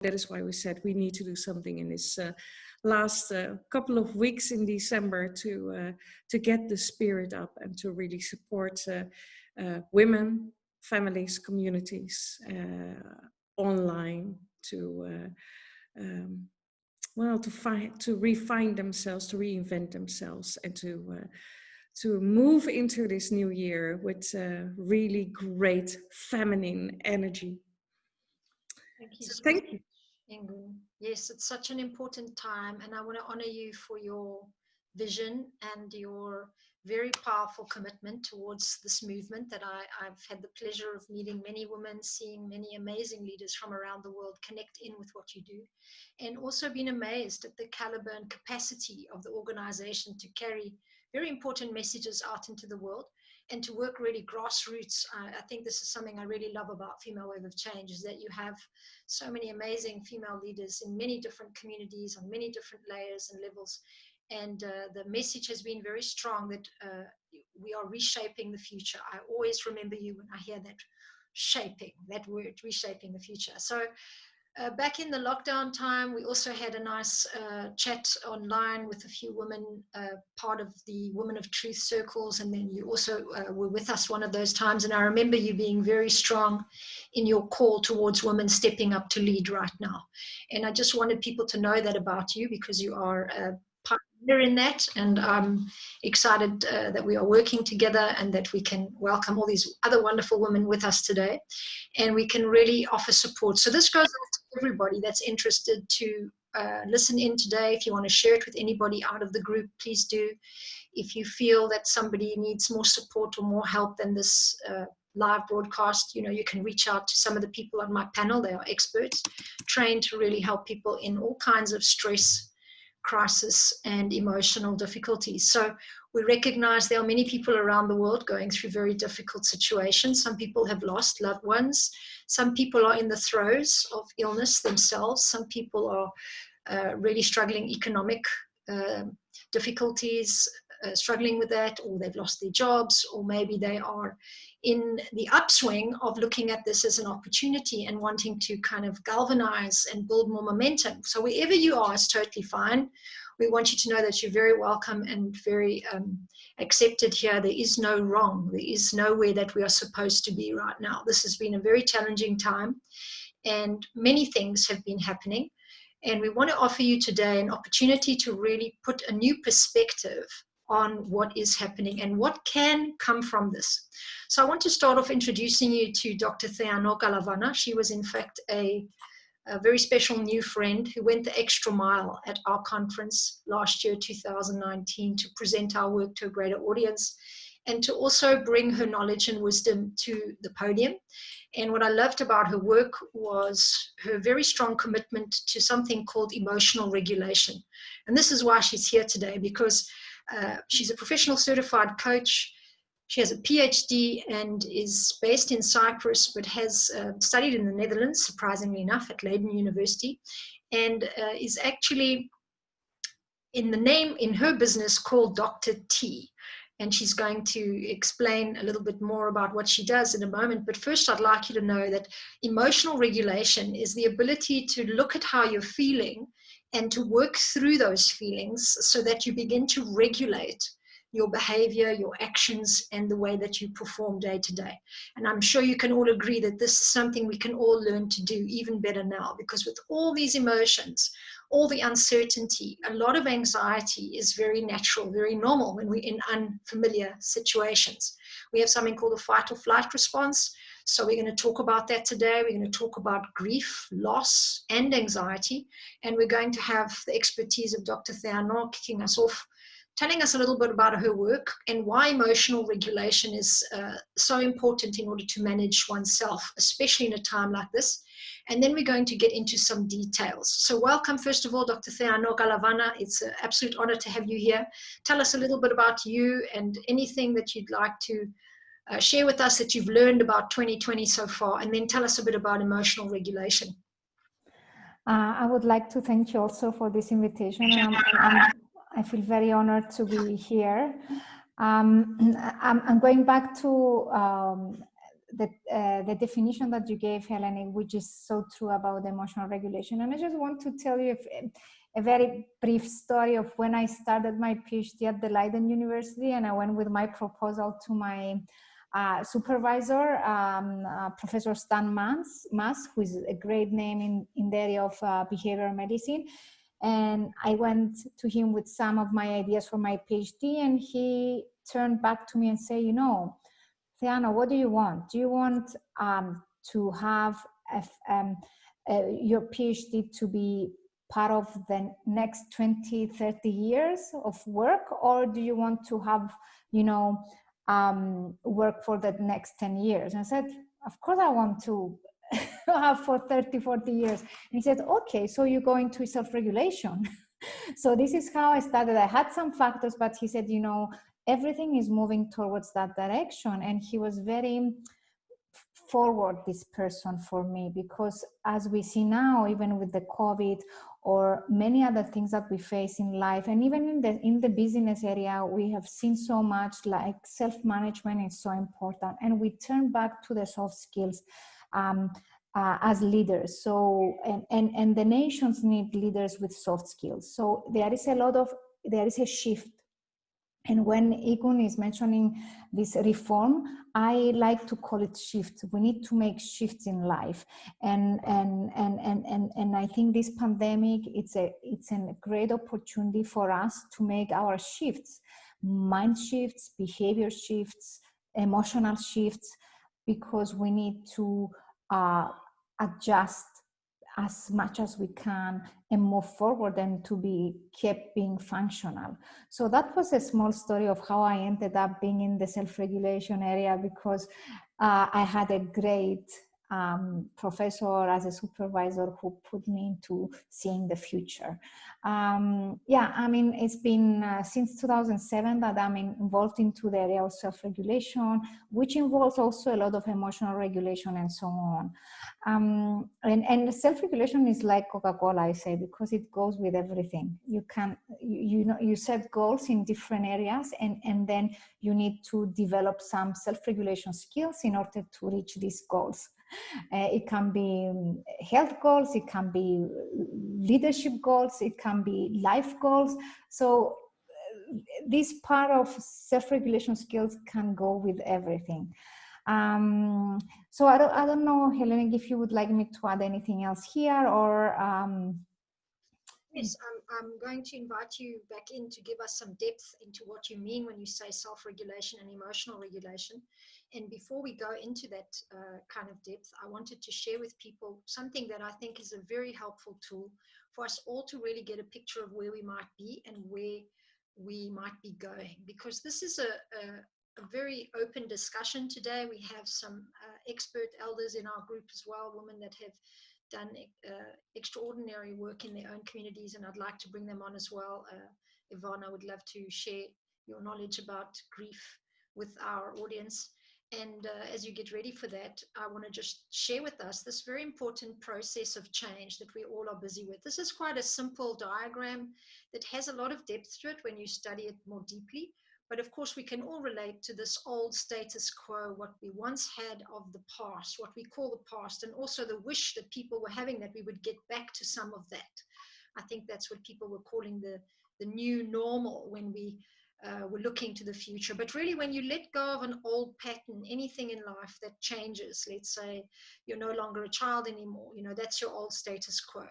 that is why we said we need to do something in this last couple of weeks in December to get the spirit up and to really support women, families, communities online to refine themselves, to reinvent themselves, and to move into this new year with really great feminine energy. Thank you. So thank you. Ingu. Yes, it's such an important time, and I want to honor you for your vision and your very powerful commitment towards this movement that I've had the pleasure of meeting many women, seeing many amazing leaders from around the world connect in with what you do, and also been amazed at the caliber and capacity of the organization to carry very important messages out into the world and to work really grassroots. I think this is something I really love about Female Wave of Change, is that you have so many amazing female leaders in many different communities on many different layers and levels. And the message has been very strong that we are reshaping the future. I always remember you when I hear that shaping, that word, reshaping the future. So back in the lockdown time, we also had a nice chat online with a few women, part of the Women of Truth circles, and then you also were with us one of those times. And I remember you being very strong in your call towards women stepping up to lead right now. And I just wanted people to know that about you, because you are a pioneer in that, and I'm excited that we are working together and that we can welcome all these other wonderful women with us today, and we can really offer support. So this goes out to everybody that's interested to listen in today. If you want to share it with anybody out of the group, please do. If you feel that somebody needs more support or more help than this live broadcast, you know, you can reach out to some of the people on my panel. They are experts trained to really help people in all kinds of stress, crisis, and emotional difficulties. So we recognize there are many people around the world going through very difficult situations. Some people have lost loved ones. Some people are in the throes of illness themselves. Some people are really struggling economic difficulties, struggling with that, or they've lost their jobs, or maybe they are in the upswing of looking at this as an opportunity and wanting to kind of galvanize and build more momentum. So wherever you are is totally fine. We want you to know that you're very welcome and very accepted here. There is no wrong. There is nowhere that we are supposed to be right now. This has been a very challenging time, and many things have been happening. And we want to offer you today an opportunity to really put a new perspective on what is happening and what can come from this. So I want to start off introducing you to Dr. Theano Galavana. She was in fact a very special new friend who went the extra mile at our conference last year, 2019, to present our work to a greater audience and to also bring her knowledge and wisdom to the podium. And what I loved about her work was her very strong commitment to something called emotional regulation. And this is why she's here today, because she's a professional certified coach. She has a PhD and is based in Cyprus, but has studied in the Netherlands, surprisingly enough, at Leiden University, and is actually in the name in her business called Dr. T. And she's going to explain a little bit more about what she does in a moment. But first, I'd like you to know that emotional regulation is the ability to look at how you're feeling and to work through those feelings so that you begin to regulate your behavior, your actions, and the way that you perform day to day. And I'm sure you can all agree that this is something we can all learn to do even better now, because with all these emotions, all the uncertainty, a lot of anxiety is very natural, very normal when we're in unfamiliar situations. We have something called a fight or flight response. So we're going to talk about that today. We're going to talk about grief, loss, and anxiety. And we're going to have the expertise of Dr. Theano kicking us off, telling us a little bit about her work and why emotional regulation is so important in order to manage oneself, especially in a time like this. And then we're going to get into some details. So welcome, first of all, Dr. Theano Galavana. It's an absolute honor to have you here. Tell us a little bit about you and anything that you'd like to share with us that you've learned about 2020 so far, and then tell us a bit about emotional regulation. I would like to thank you also for this invitation. I feel very honored to be here. I'm going back to the definition that you gave, Helen, which is so true about emotional regulation. And I just want to tell you a very brief story of when I started my PhD at the Leiden University, and I went with my proposal to my supervisor, Professor Stan Mas, who is a great name in the area of behavioral medicine. And I went to him with some of my ideas for my PhD, and he turned back to me and said, you know, Theana, what do you want? Do you want to have your PhD to be part of the next 20, 30 years of work? Or do you want to have, you know, work for the next 10 years? And I said, of course I want to have for 30, 40 years. And he said, okay, so you go into self-regulation. So this is how I started. I had some factors, but he said, you know, everything is moving towards that direction. And he was very forward, this person, for me, because as we see now, even with the COVID or many other things that we face in life, and even in the business area, we have seen so much like self-management is so important, and we turn back to the soft skills as leaders. So and the nations need leaders with soft skills. So there is a shift. And when Igun is mentioning this reform, I like to call it shift. We need to make shifts in life, and I think this pandemic, it's a great opportunity for us to make our shifts, mind shifts, behavior shifts, emotional shifts, because we need to adjust as much as we can and move forward and to be kept being functional. So that was a small story of how I ended up being in the self-regulation area, because I had a great professor as a supervisor who put me into seeing the future. Yeah, I mean, it's been since 2007 that I'm involved into the area of self-regulation, which involves also a lot of emotional regulation and so on. And self-regulation is like Coca-Cola, I say, because it goes with everything. You can, you set goals in different areas, and then you need to develop some self-regulation skills in order to reach these goals. It can be health goals, it can be leadership goals, it can be life goals. So this part of self-regulation skills can go with everything. So I don't know, Helen, if you would like me to add anything else here, or Yes, I'm going to invite you back in to give us some depth into what you mean when you say self-regulation and emotional regulation. And before we go into that kind of depth, I wanted to share with people something that I think is a very helpful tool for us all to really get a picture of where we might be and where we might be going. Because this is a very open discussion today. We have some expert elders in our group as well, women that have done extraordinary work in their own communities, and I'd like to bring them on as well. Yvonne, I would love to share your knowledge about grief with our audience. And as you get ready for that, I want to just share with us this very important process of change that we all are busy with. This is quite a simple diagram that has a lot of depth to it when you study it more deeply. But of course, we can all relate to this old status quo, what we once had of the past, what we call the past, and also the wish that people were having that we would get back to some of that. I think that's what people were calling the new normal when we were looking to the future. But really, when you let go of an old pattern, anything in life that changes, let's say you're no longer a child anymore, that's your old status quo.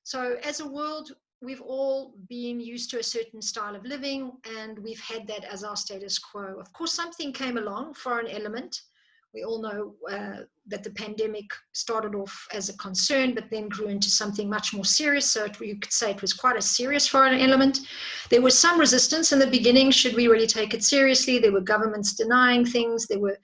So as a world, we've all been used to a certain style of living, and we've had that as our status quo. Of course, something came along, foreign element. We all know that the pandemic started off as a concern, but then grew into something much more serious. So you could say it was quite a serious foreign element. There was some resistance in the beginning. Should we really take it seriously? There were governments denying things. There were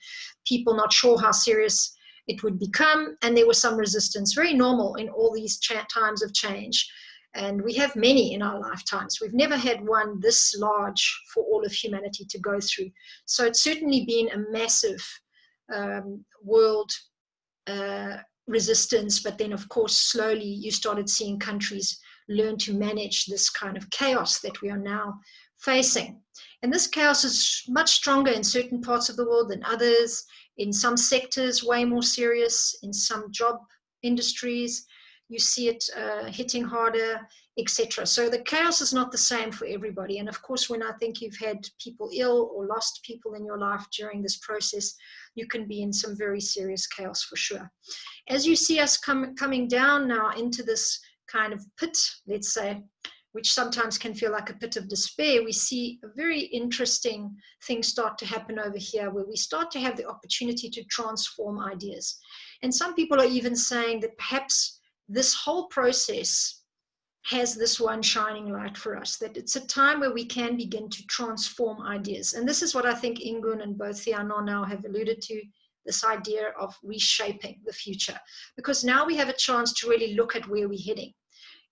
people not sure how serious it would become. And there was some resistance, very normal in all these times of change. And we have many in our lifetimes. We've never had one this large for all of humanity to go through. So it's certainly been a massive world resistance. But then, of course, slowly you started seeing countries learn to manage this kind of chaos that we are now facing. And this chaos is much stronger in certain parts of the world than others. In some sectors, way more serious. In some job industries, you see it hitting harder, etc. So the chaos is not the same for everybody. And of course, when I think you've had people ill or lost people in your life during this process, you can be in some very serious chaos for sure. As you see us coming down now into this kind of pit, let's say, which sometimes can feel like a pit of despair, we see a very interesting thing start to happen over here, where we start to have the opportunity to transform ideas. And some people are even saying that perhaps this whole process has this one shining light for us, that it's a time where we can begin to transform ideas. And this is what I think Ingun and both Theano now have alluded to, this idea of reshaping the future. Because now we have a chance to really look at where we're heading.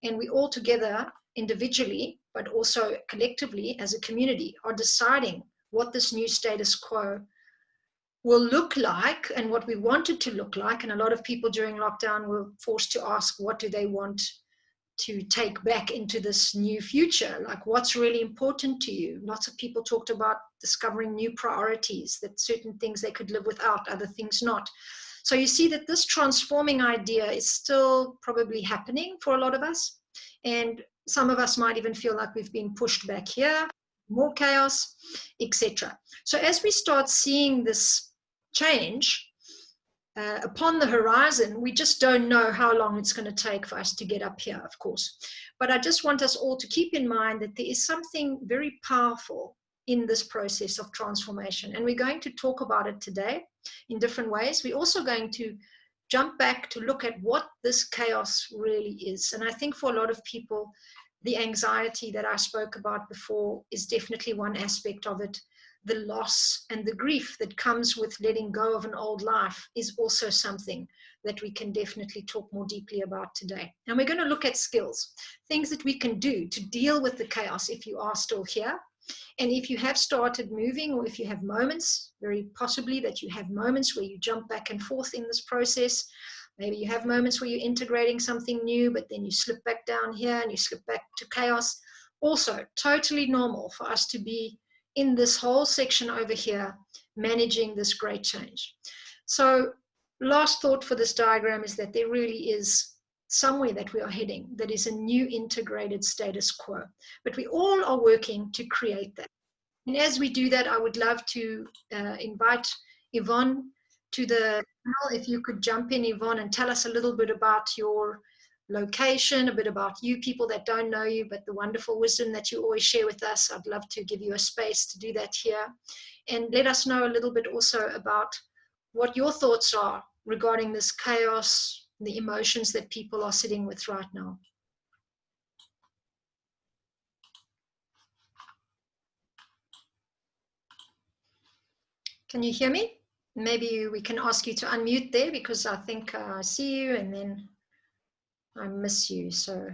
And we all together, individually, but also collectively as a community, are deciding what this new status quo will look like and what we want it to look like. And a lot of people during lockdown were forced to ask, what do they want to take back into this new future? Like, what's really important to you? Lots of people talked about discovering new priorities, that certain things they could live without, other things not. So you see that this transforming idea is still probably happening for a lot of us. And some of us might even feel like we've been pushed back here, more chaos, etc. So as we start seeing this change upon the horizon, we just don't know how long it's going to take for us to get up here, of course. But I just want us all to keep in mind that there is something very powerful in this process of transformation. And we're going to talk about it today in different ways. We're also going to jump back to look at what this chaos really is. And I think for a lot of people, the anxiety that I spoke about before is definitely one aspect of it. The loss and the grief that comes with letting go of an old life is also something that we can definitely talk more deeply about today. And we're going to look at skills, things that we can do to deal with the chaos if you are still here. And if you have started moving, or if you have moments, very possibly that you have moments where you jump back and forth in this process. Maybe you have moments where you're integrating something new, but then you slip back down here and you slip back to chaos. Also, totally normal for us to be in this whole section over here, managing this great change. So last thought for this diagram is that there really is somewhere that we are heading that is a new integrated status quo, but we all are working to create that. And as we do that, I would love to invite Yvonne to the panel. If you could jump in, Yvonne, and tell us a little bit about your location, a bit about you, people that don't know you, but the wonderful wisdom that you always share with us. I'd love to give you a space to do that here. And let us know a little bit also about what your thoughts are regarding this chaos, the emotions that people are sitting with right now. Can you hear me? Maybe we can ask you to unmute there, because I think I see you and then I miss you. So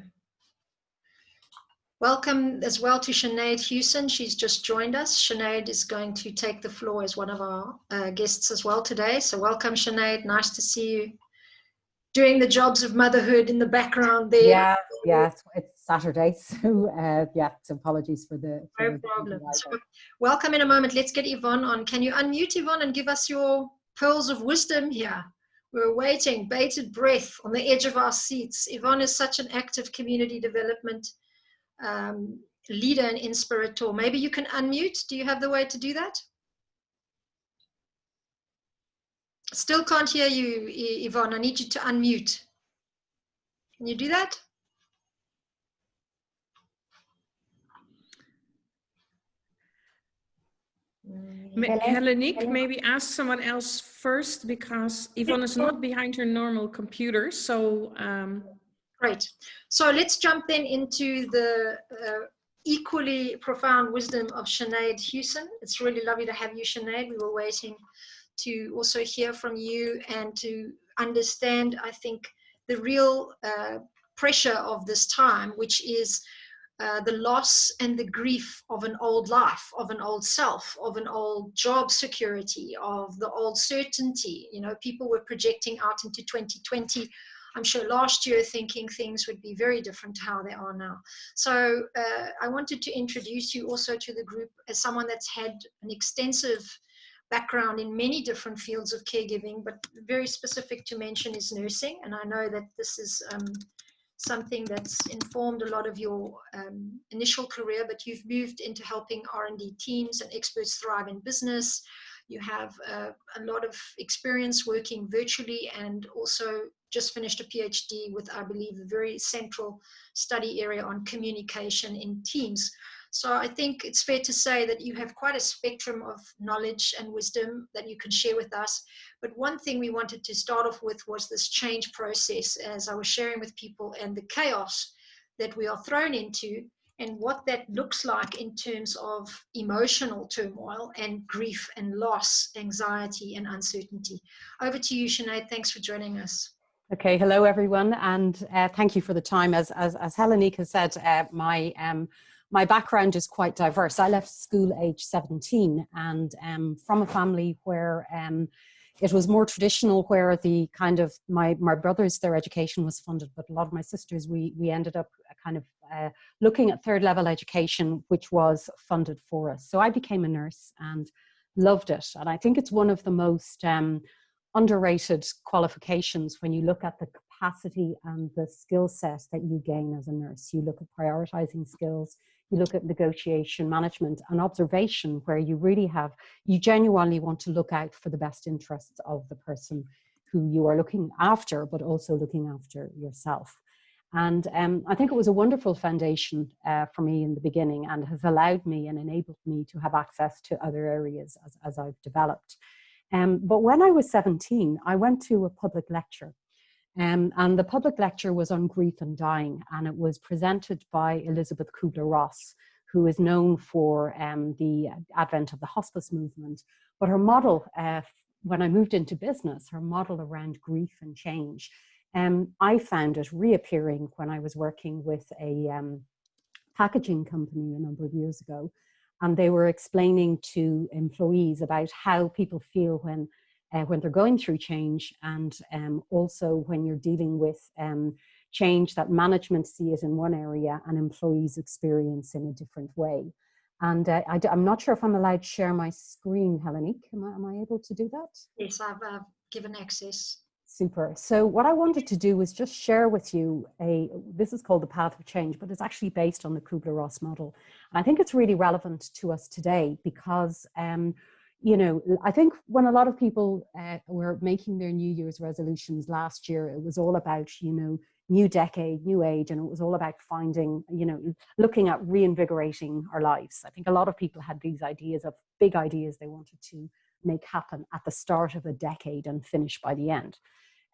welcome as well to Sinead Hewson. She's just joined us. Sinead is going to take the floor as one of our guests as well today. So welcome, Sinead. Nice to see you doing the jobs of motherhood in the background there. Yeah, it's Saturday, so so apologies for the... No problem. So welcome in a moment. Let's get Yvonne on. Can you unmute, Yvonne, and give us your pearls of wisdom here? We're waiting, bated breath, on the edge of our seats. Yvonne is such an active community development leader and inspirator. Maybe you can unmute. Do you have the way to do that? Still can't hear you, Yvonne. I need you to unmute. Can you do that? Hellenique, maybe ask someone else first, because Yvonne is not behind her normal computer. So great. So let's jump then into the equally profound wisdom of Sinead Hewson. It's really lovely to have you, Sinead. We were waiting to also hear from you and to understand, I think, the real pressure of this time, which is the loss and the grief of an old life, of an old self, of an old job security, of the old certainty. You know, people were projecting out into 2020, I'm sure last year, thinking things would be very different to how they are now. So I wanted to introduce you also to the group as someone that's had an extensive background in many different fields of caregiving, but very specific to mention is nursing. And I know that this is something that's informed a lot of your initial career, but you've moved into helping R&D teams and experts thrive in business. You have a lot of experience working virtually, and also just finished a PhD with, I believe, a very central study area on communication in teams. So I think it's fair to say that you have quite a spectrum of knowledge and wisdom that you can share with us. But one thing we wanted to start off with was this change process, as I was sharing with people, and the chaos that we are thrown into, and what that looks like in terms of emotional turmoil and grief and loss, anxiety and uncertainty. Over to you, Sinead. Thanks for joining us. Okay, hello everyone, and thank you for the time. As Hellenique has said, my background is quite diverse. I left school age 17, and from a family where it was more traditional, where the kind of my brothers, their education was funded, but a lot of my sisters, we ended up kind of looking at third level education, which was funded for us. So I became a nurse and loved it, and I think it's one of the most underrated qualifications when you look at the capacity and the skill set that you gain as a nurse. You look at prioritizing skills, you look at negotiation, management, and observation, where you really have, you genuinely want to look out for the best interests of the person who you are looking after, but also looking after yourself. And I think it was a wonderful foundation for me in the beginning, and has allowed me and enabled me to have access to other areas as I've developed. But when I was 17, I went to a public lecture, and the public lecture was on grief and dying, and it was presented by Elizabeth Kubler-Ross, who is known for the advent of the hospice movement. But her model, when I moved into business, her model around grief and change, I found it reappearing when I was working with a packaging company a number of years ago. And they were explaining to employees about how people feel when they're going through change, and also when you're dealing with change that management see it in one area and employees experience in a different way. And I'm not sure if I'm allowed to share my screen, Hellenique. Am I able to do that? Yes, I've given access. Super. So what I wanted to do was just share with you this is called the Path of Change, but it's actually based on the Kubler-Ross model. And I think it's really relevant to us today because, you know, I think when a lot of people were making their New Year's resolutions last year, it was all about, you know, new decade, new age, and it was all about finding, you know, looking at reinvigorating our lives. I think a lot of people had these ideas of big ideas they wanted to make happen at the start of a decade and finish by the end.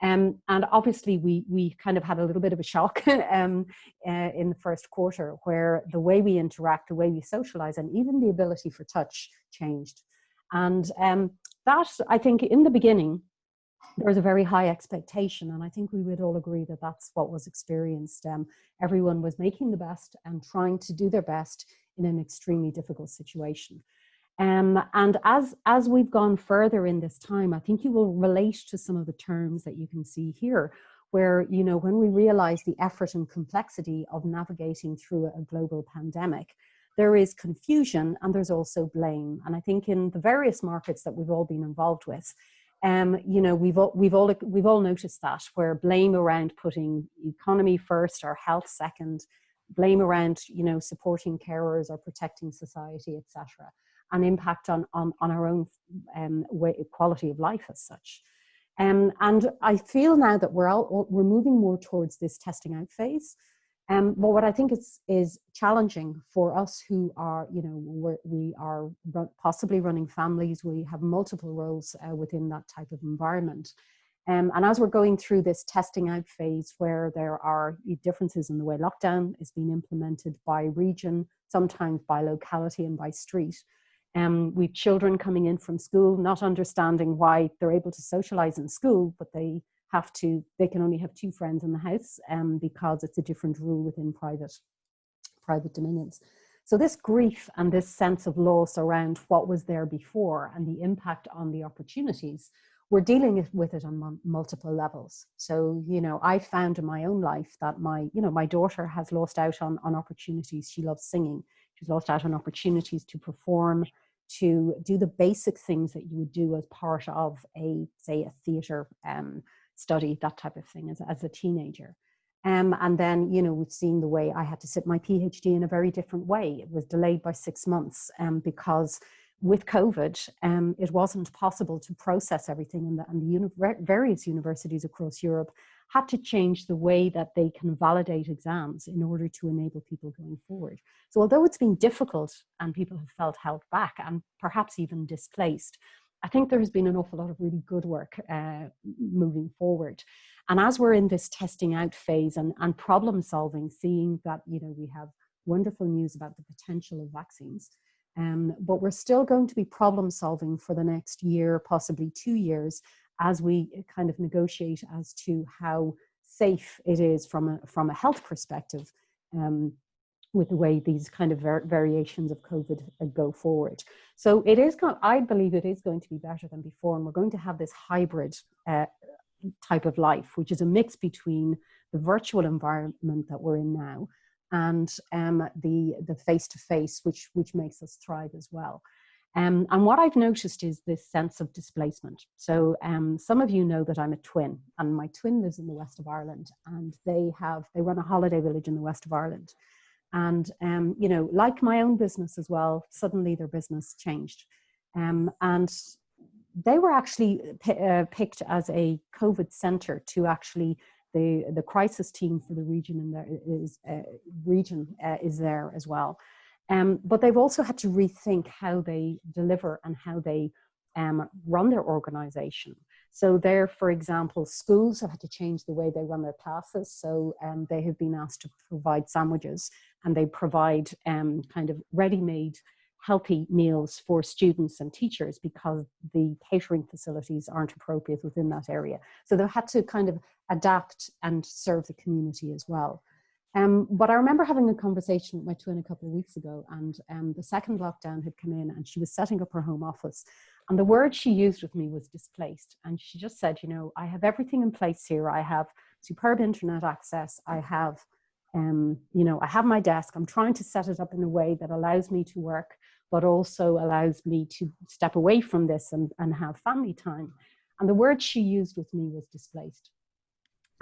And obviously we kind of had a little bit of a shock in the first quarter, where the way we interact, the way we socialize, and even the ability for touch changed. And that, I think, in the beginning, there was a very high expectation, and I think we would all agree that that's what was experienced. Everyone was making the best and trying to do their best in an extremely difficult situation. And as we've gone further in this time, I think you will relate to some of the terms that you can see here, where, you know, when we realize the effort and complexity of navigating through a global pandemic, there is confusion and there's also blame. And I think in the various markets that we've all been involved with, you know, we've all noticed that, where blame around putting economy first or health second, blame around, you know, supporting carers or protecting society, etc., and impact on our own quality of life as such. And I feel now that we're moving more towards this testing out phase. But what I think is challenging for us who are, you know, we are possibly running families, we have multiple roles within that type of environment. And as we're going through this testing out phase, where there are differences in the way lockdown is being implemented by region, sometimes by locality and by street. We've children coming in from school, not understanding why they're able to socialize in school, but they can only have 2 friends in the house because it's a different rule within private dominions. So this grief and this sense of loss around what was there before and the impact on the opportunities, we're dealing with it on multiple levels. So, you know, I found in my own life that my daughter has lost out on opportunities. She loves singing. She's lost out on opportunities to perform. to do the basic things that you would do as part of say a theatre study, that type of thing as a teenager. And then, we've seen the way I had to sit my PhD in a very different way. It was delayed by 6 months because with COVID, it wasn't possible to process everything, and the various universities across Europe had to change the way that they can validate exams in order to enable people going forward. So although it's been difficult and people have felt held back and perhaps even displaced, I think there has been an awful lot of really good work moving forward. And as we're in this testing out phase and problem solving, seeing that, we have wonderful news about the potential of vaccines, but we're still going to be problem solving for the next year, possibly 2 years, as we kind of negotiate as to how safe it is from a health perspective with the way these kind of variations of COVID go forward. So I believe it is going to be better than before, and we're going to have this hybrid type of life, which is a mix between the virtual environment that we're in now and the face-to-face, which makes us thrive as well. And what I've noticed is this sense of displacement. So some of you know that I'm a twin, and my twin lives in the west of Ireland, and they run a holiday village in the west of Ireland. And, like my own business as well, suddenly their business changed. And they were actually picked as a COVID center to actually, the crisis team for the region is there as well. But they've also had to rethink how they deliver and how they run their organization. So there, for example, schools have had to change the way they run their classes. So they have been asked to provide sandwiches, and they provide kind of ready-made healthy meals for students and teachers because the catering facilities aren't appropriate within that area. So they've had to kind of adapt and serve the community as well. But I remember having a conversation with my twin a couple of weeks ago, and the second lockdown had come in, and she was setting up her home office. And the word she used with me was displaced. And she just said, I have everything in place here. I have superb internet access. I have, I have my desk. I'm trying to set it up in a way that allows me to work, but also allows me to step away from this and have family time. And the word she used with me was displaced.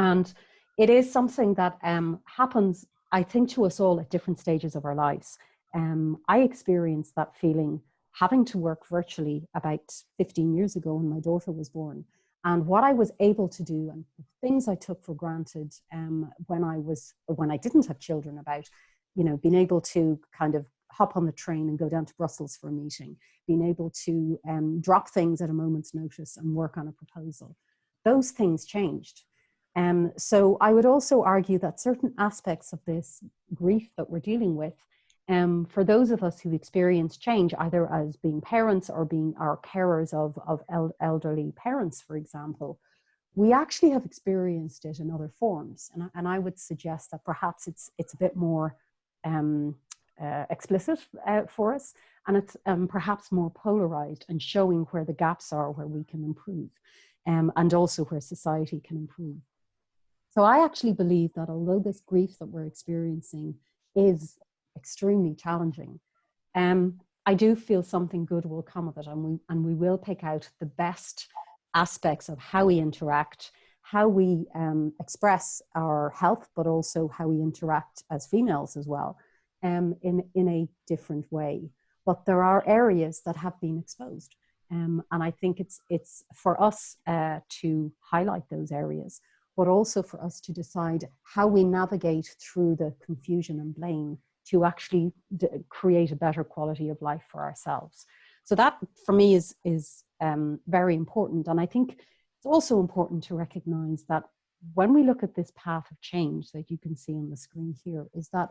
And it is something that happens, I think, to us all at different stages of our lives. I experienced that feeling having to work virtually about 15 years ago when my daughter was born. And what I was able to do, and the things I took for granted when I didn't have children, about, being able to kind of hop on the train and go down to Brussels for a meeting, being able to drop things at a moment's notice and work on a proposal. Those things changed. So I would also argue that certain aspects of this grief that we're dealing with, for those of us who experience change, either as being parents or being our carers of elderly parents, for example, we actually have experienced it in other forms. And I would suggest that perhaps it's a bit more explicit for us, and it's perhaps more polarized and showing where the gaps are, where we can improve, and also where society can improve. So I actually believe that although this grief that we're experiencing is extremely challenging, I do feel something good will come of it, and we will pick out the best aspects of how we interact, how we express our health, but also how we interact as females as well, in a different way. But there are areas that have been exposed, and I think it's for us to highlight those areas, but also for us to decide how we navigate through the confusion and blame to actually create a better quality of life for ourselves. So that, for me, is very important. And I think it's also important to recognize that when we look at this path of change that you can see on the screen here, is that,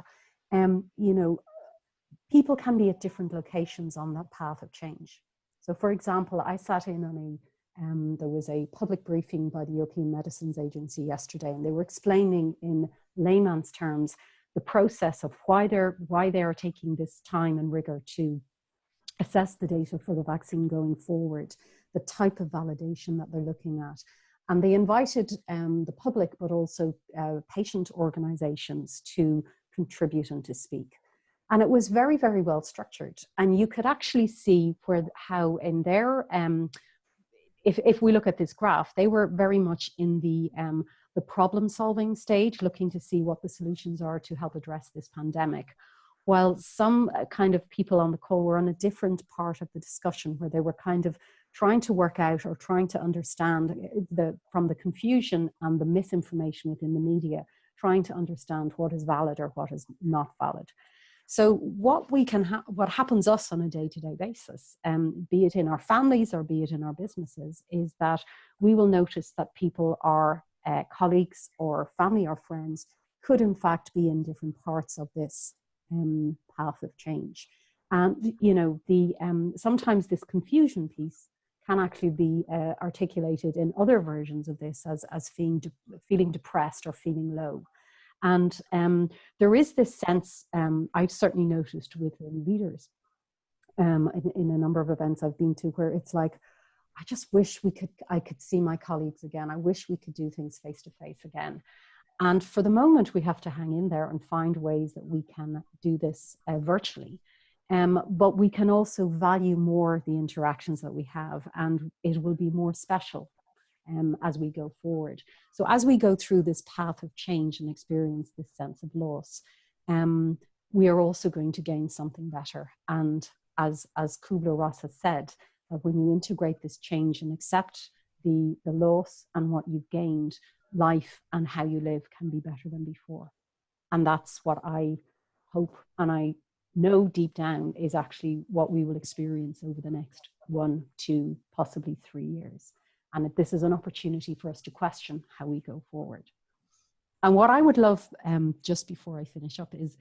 people can be at different locations on that path of change. So, for example, I sat in on there was a public briefing by the European Medicines Agency yesterday, and they were explaining in layman's terms the process of why they are taking this time and rigor to assess the data for the vaccine going forward, the type of validation that they're looking at. And they invited the public, but also patient organizations to contribute and to speak. And it was very, very well structured. And you could actually see how in their, if we look at this graph, they were very much in the problem solving stage, looking to see what the solutions are to help address this pandemic. While some kind of people on the call were on a different part of the discussion, where they were kind of trying to work out or trying to understand from the confusion and the misinformation within the media, trying to understand what is valid or what is not valid. So what happens us on a day-to-day basis, be it in our families or be it in our businesses, is that we will notice that people, our colleagues or family or friends, could in fact be in different parts of this path of change. And sometimes this confusion piece can actually be articulated in other versions of this as feeling depressed or feeling low. And there is this sense, I've certainly noticed within leaders in a number of events I've been to, where it's like, I just wish I could see my colleagues again. I wish we could do things face to face again. And for the moment, we have to hang in there and find ways that we can do this virtually. But we can also value more the interactions that we have, and it will be more special as we go forward. So as we go through this path of change and experience this sense of loss, we are also going to gain something better. And as Kubler-Ross has said, that when you integrate this change and accept the loss and what you've gained, life and how you live can be better than before. And that's what I hope, and I know deep down, is actually what we will experience over the next 1, 2, possibly 3 years. And this is an opportunity for us to question how we go forward. And what I would love, just before I finish up, is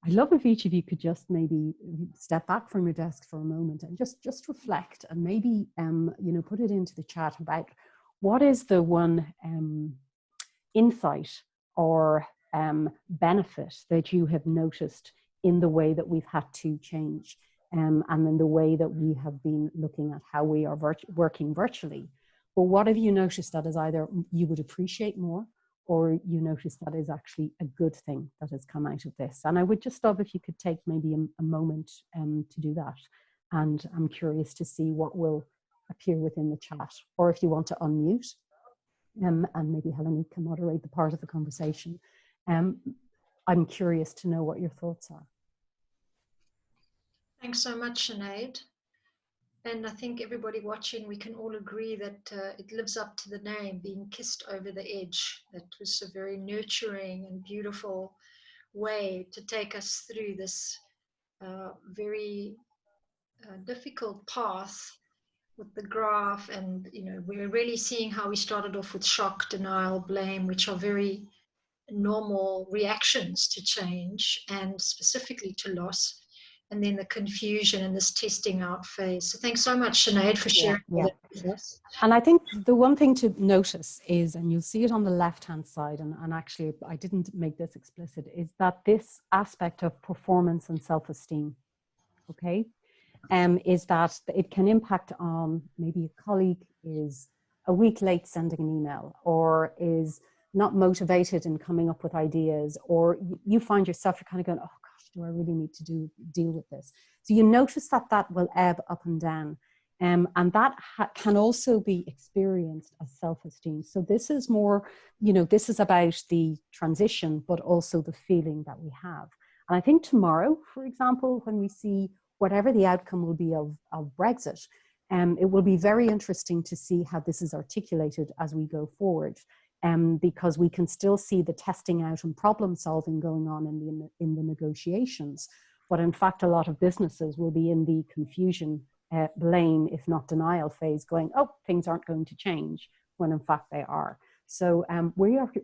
I'd love if each of you could just maybe step back from your desk for a moment and just reflect, and maybe put it into the chat about what is the one insight or benefit that you have noticed in the way that we've had to change, and in the way that we have been looking at how we are working virtually. But what have you noticed that is either you would appreciate more, or you notice that is actually a good thing that has come out of this? And I would just love if you could take maybe a moment to do that. And I'm curious to see what will appear within the chat, or if you want to unmute, and maybe Helen can moderate the part of the conversation. I'm curious to know what your thoughts are. Thanks so much, Sinead. And I think everybody watching, we can all agree that it lives up to the name, being kissed over the edge. That was a very nurturing and beautiful way to take us through this very difficult path with the graph. And, we're really seeing how we started off with shock, denial, blame, which are very normal reactions to change and specifically to loss. And then the confusion and this testing out phase. So thanks so much, Sinead, for sharing that with us. And I think the one thing to notice is, and you'll see it on the left-hand side, and actually I didn't make this explicit, is that this aspect of performance and self-esteem, okay, is that it can impact on maybe a colleague is a week late sending an email, or is not motivated in coming up with ideas, or you find yourself, you're kind of going, oh, do I really need to deal with this? So you notice that will ebb up and down. And that can also be experienced as self-esteem. So this is more, this is about the transition, but also the feeling that we have. And I think tomorrow, for example, when we see whatever the outcome will be of Brexit, it will be very interesting to see how this is articulated as we go forward. Because we can still see the testing out and problem solving going on in the negotiations. But in fact, a lot of businesses will be in the confusion, blame, if not denial phase, going, oh, things aren't going to change, when in fact they are. So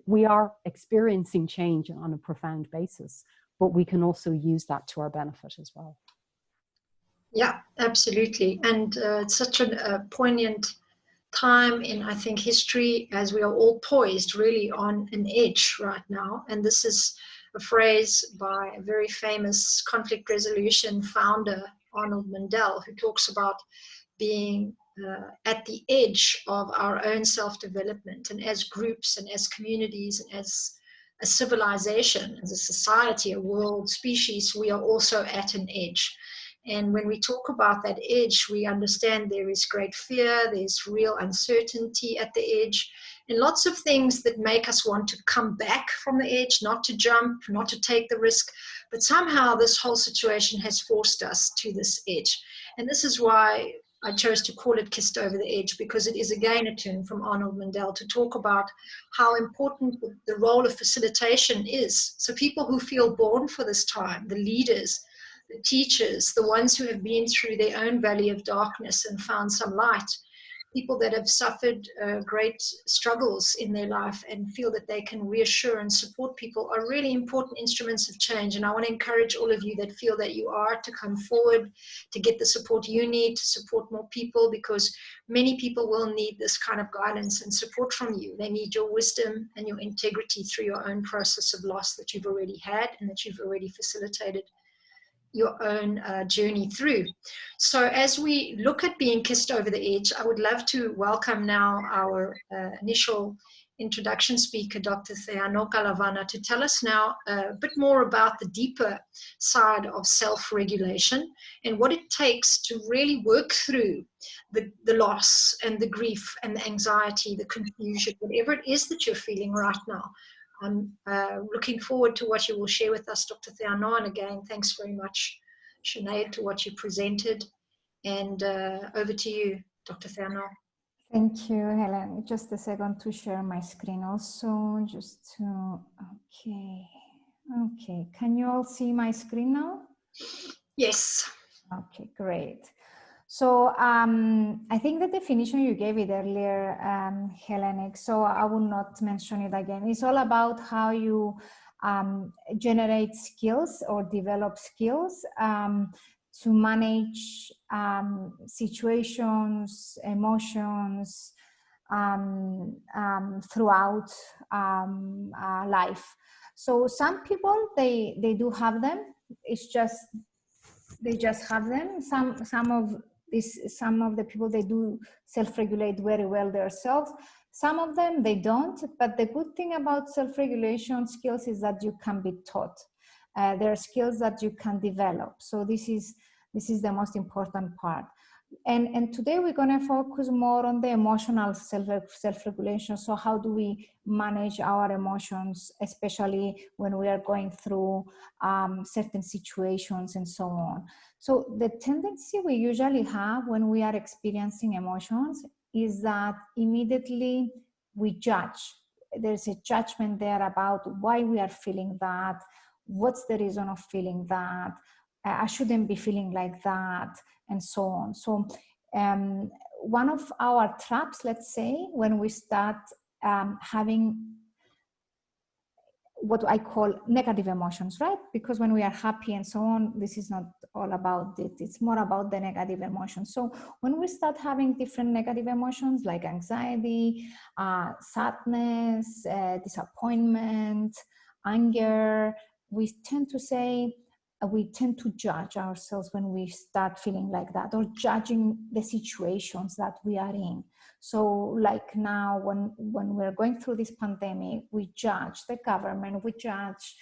we are experiencing change on a profound basis, but we can also use that to our benefit as well. Yeah, absolutely. And it's such a poignant time in, I think, history, as we are all poised really on an edge right now. And this is a phrase by a very famous conflict resolution founder, Arnold Mandel, who talks about being at the edge of our own self-development. And as groups and as communities and as a civilization, as a society, a world species, we are also at an edge. And when we talk about that edge, we understand there is great fear, there's real uncertainty at the edge, and lots of things that make us want to come back from the edge, not to jump, not to take the risk. But somehow this whole situation has forced us to this edge. And this is why I chose to call it Kissed Over the Edge, because it is again a term from Arnold Mandel to talk about how important the role of facilitation is. So people who feel born for this time, the leaders, the teachers, the ones who have been through their own valley of darkness and found some light, people that have suffered great struggles in their life and feel that they can reassure and support people, are really important instruments of change. And I want to encourage all of you that feel that you are to come forward, to get the support you need, to support more people, because many people will need this kind of guidance and support from you. They need your wisdom and your integrity through your own process of loss that you've already had and that you've already facilitated your own journey through. So as we look at being kissed over the edge, I would love to welcome now our initial introduction speaker, Dr. Theano Kalavana, to tell us now a bit more about the deeper side of self-regulation and what it takes to really work through the loss and the grief and the anxiety, the confusion, whatever it is that you're feeling right now. I'm looking forward to what you will share with us, Dr. Theano. And again, thanks very much, Sinead, to what you presented. And over to you, Dr. Theano. Thank you, Helen. Just a second to share my screen also, just to, okay. Can you all see my screen now? Yes. Okay, great. So I think the definition you gave it earlier, Hellenic, so I will not mention it again. It's all about how you generate skills or develop skills to manage situations, emotions throughout life. So some people, they do have them. It's just, they just have them. Some of the people, they do self-regulate very well themselves. Some of them, they don't. But the good thing about self-regulation skills is that you can be taught. There are skills that you can develop. So this is the most important part. And today we're going to focus more on the emotional self-regulation. So how do we manage our emotions, especially when we are going through certain situations and so on. So the tendency we usually have when we are experiencing emotions is that immediately we judge. There's a judgment there about why we are feeling that, what's the reason of feeling that, I shouldn't be feeling like that, and so on. So one of our traps, let's say, when we start having what I call negative emotions, right? Because when we are happy and so on, this is not all about it. It's more about the negative emotions. So when we start having different negative emotions like anxiety, sadness, disappointment, anger, we tend to judge ourselves when we start feeling like that, or judging the situations that we are in. So like now, when we're going through this pandemic, we judge the government, we judge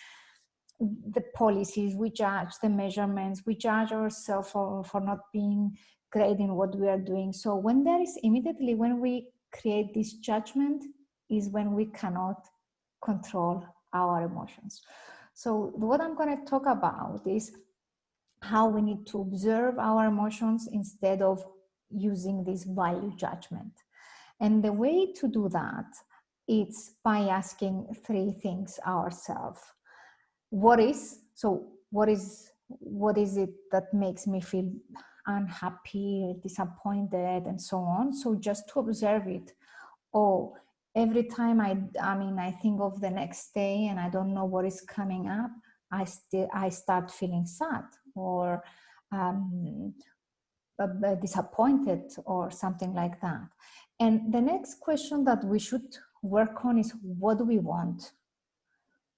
the policies, we judge the measurements, we judge ourselves for not being great in what we are doing. So when we create this judgment is when we cannot control our emotions. So what I'm going to talk about is how we need to observe our emotions instead of using this value judgment. And the way to do that is by asking three things ourselves. What is it that makes me feel unhappy, disappointed, and so on? So just to observe it. Oh, every time I think of the next day and I don't know what is coming up, I start feeling sad or disappointed or something like that. And the next question that we should work on is, what do we want?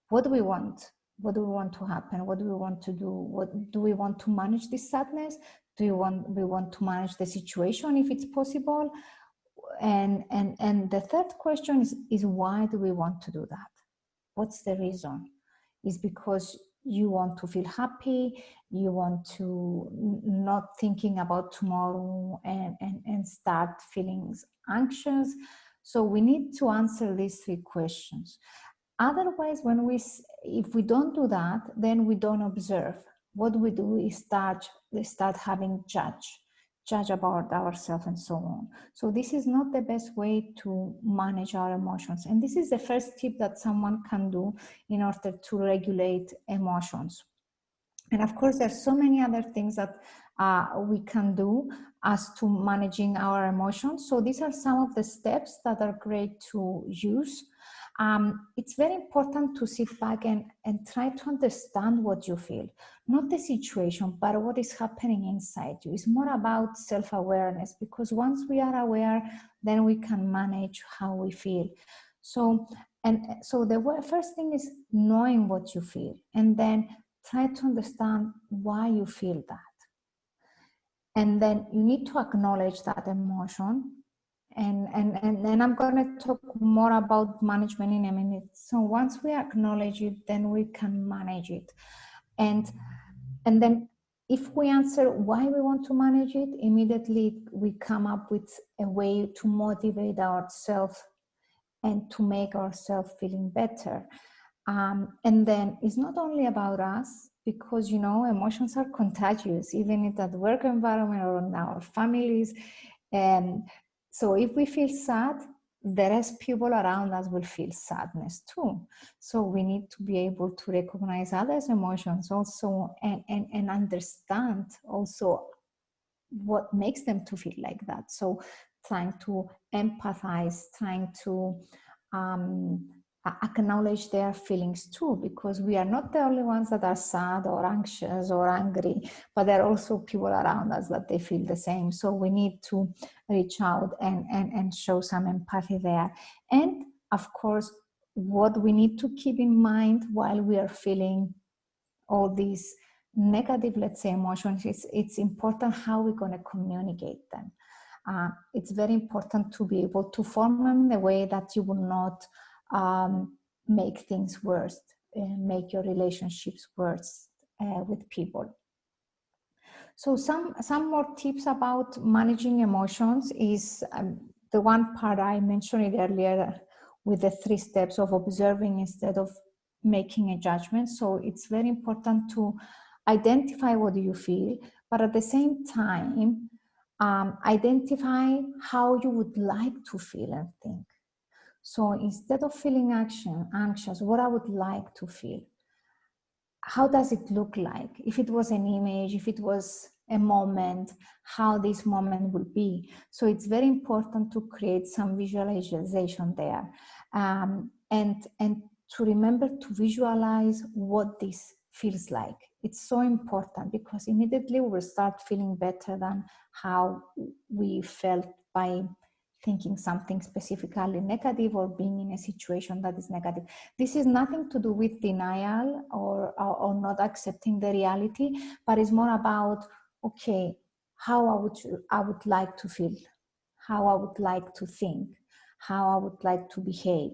What do we want? What do we want to happen? What do we want to do? What do we want to manage this sadness? We want to manage the situation if it's possible? And the third question is why do we want to do that? What's the reason? Is because you want to feel happy, you want to not thinking about tomorrow and start feeling anxious. So we need to answer these 3 questions. Otherwise, if we don't do that, then we don't observe. What we do is start having judge about ourselves and so on. So this is not the best way to manage our emotions. And this is the first tip that someone can do in order to regulate emotions. And of course, there's so many other things that we can do as to managing our emotions. So these are some of the steps that are great to use. It's very important to sit back and try to understand what you feel, not the situation, but what is happening inside you. It's more about self-awareness, because once we are aware, then we can manage how we feel. So the first thing is knowing what you feel, and then try to understand why you feel that. And then you need to acknowledge that emotion. And I'm going to talk more about management in a minute. So once we acknowledge it, then we can manage it. And then if we answer why we want to manage it, immediately we come up with a way to motivate ourselves and to make ourselves feeling better. And then it's not only about us, because emotions are contagious, even in that work environment or in our families. So if we feel sad, the rest people around us will feel sadness too. So we need to be able to recognize others' emotions also, and understand also what makes them to feel like that. So trying to empathize, trying to acknowledge their feelings too, because we are not the only ones that are sad or anxious or angry, but there are also people around us that they feel the same. So we need to reach out and show some empathy there. And of course, what we need to keep in mind while we are feeling all these negative, let's say, emotions, it's important how we're going to communicate them. It's very important to be able to form them in a way that you will not make things worse, make your relationships worse with people. So some more tips about managing emotions is the one part I mentioned earlier with the 3 steps of observing instead of making a judgment. So it's very important to identify what you feel, but at the same time, identify how you would like to feel and think. So instead of feeling anxious, what I would like to feel, how does it look like? If it was an image, if it was a moment, how this moment will be. So it's very important to create some visualization there, and to remember to visualize what this feels like. It's so important, because immediately we will start feeling better than how we felt by thinking something specifically negative or being in a situation that is negative. This is nothing to do with denial or not accepting the reality, but it's more about, okay, how I would like to feel, how I would like to think, how I would like to behave.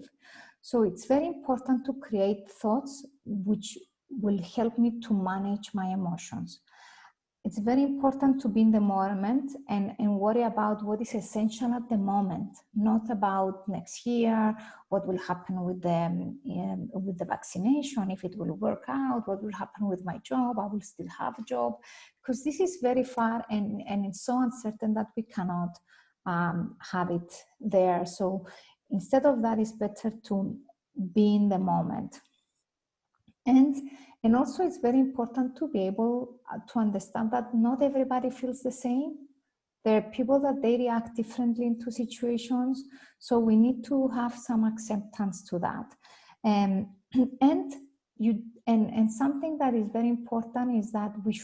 So it's very important to create thoughts which will help me to manage my emotions. It's very important to be in the moment and worry about what is essential at the moment, not about next year, what will happen with the vaccination, if it will work out, what will happen with my job, I will still have a job, because this is very far and it's so uncertain that we cannot have it there. So instead of that, it's better to be in the moment. And also it's very important to be able to understand that not everybody feels the same. There are people that they react differently into situations. So we need to have some acceptance to that. And something that is very important is that we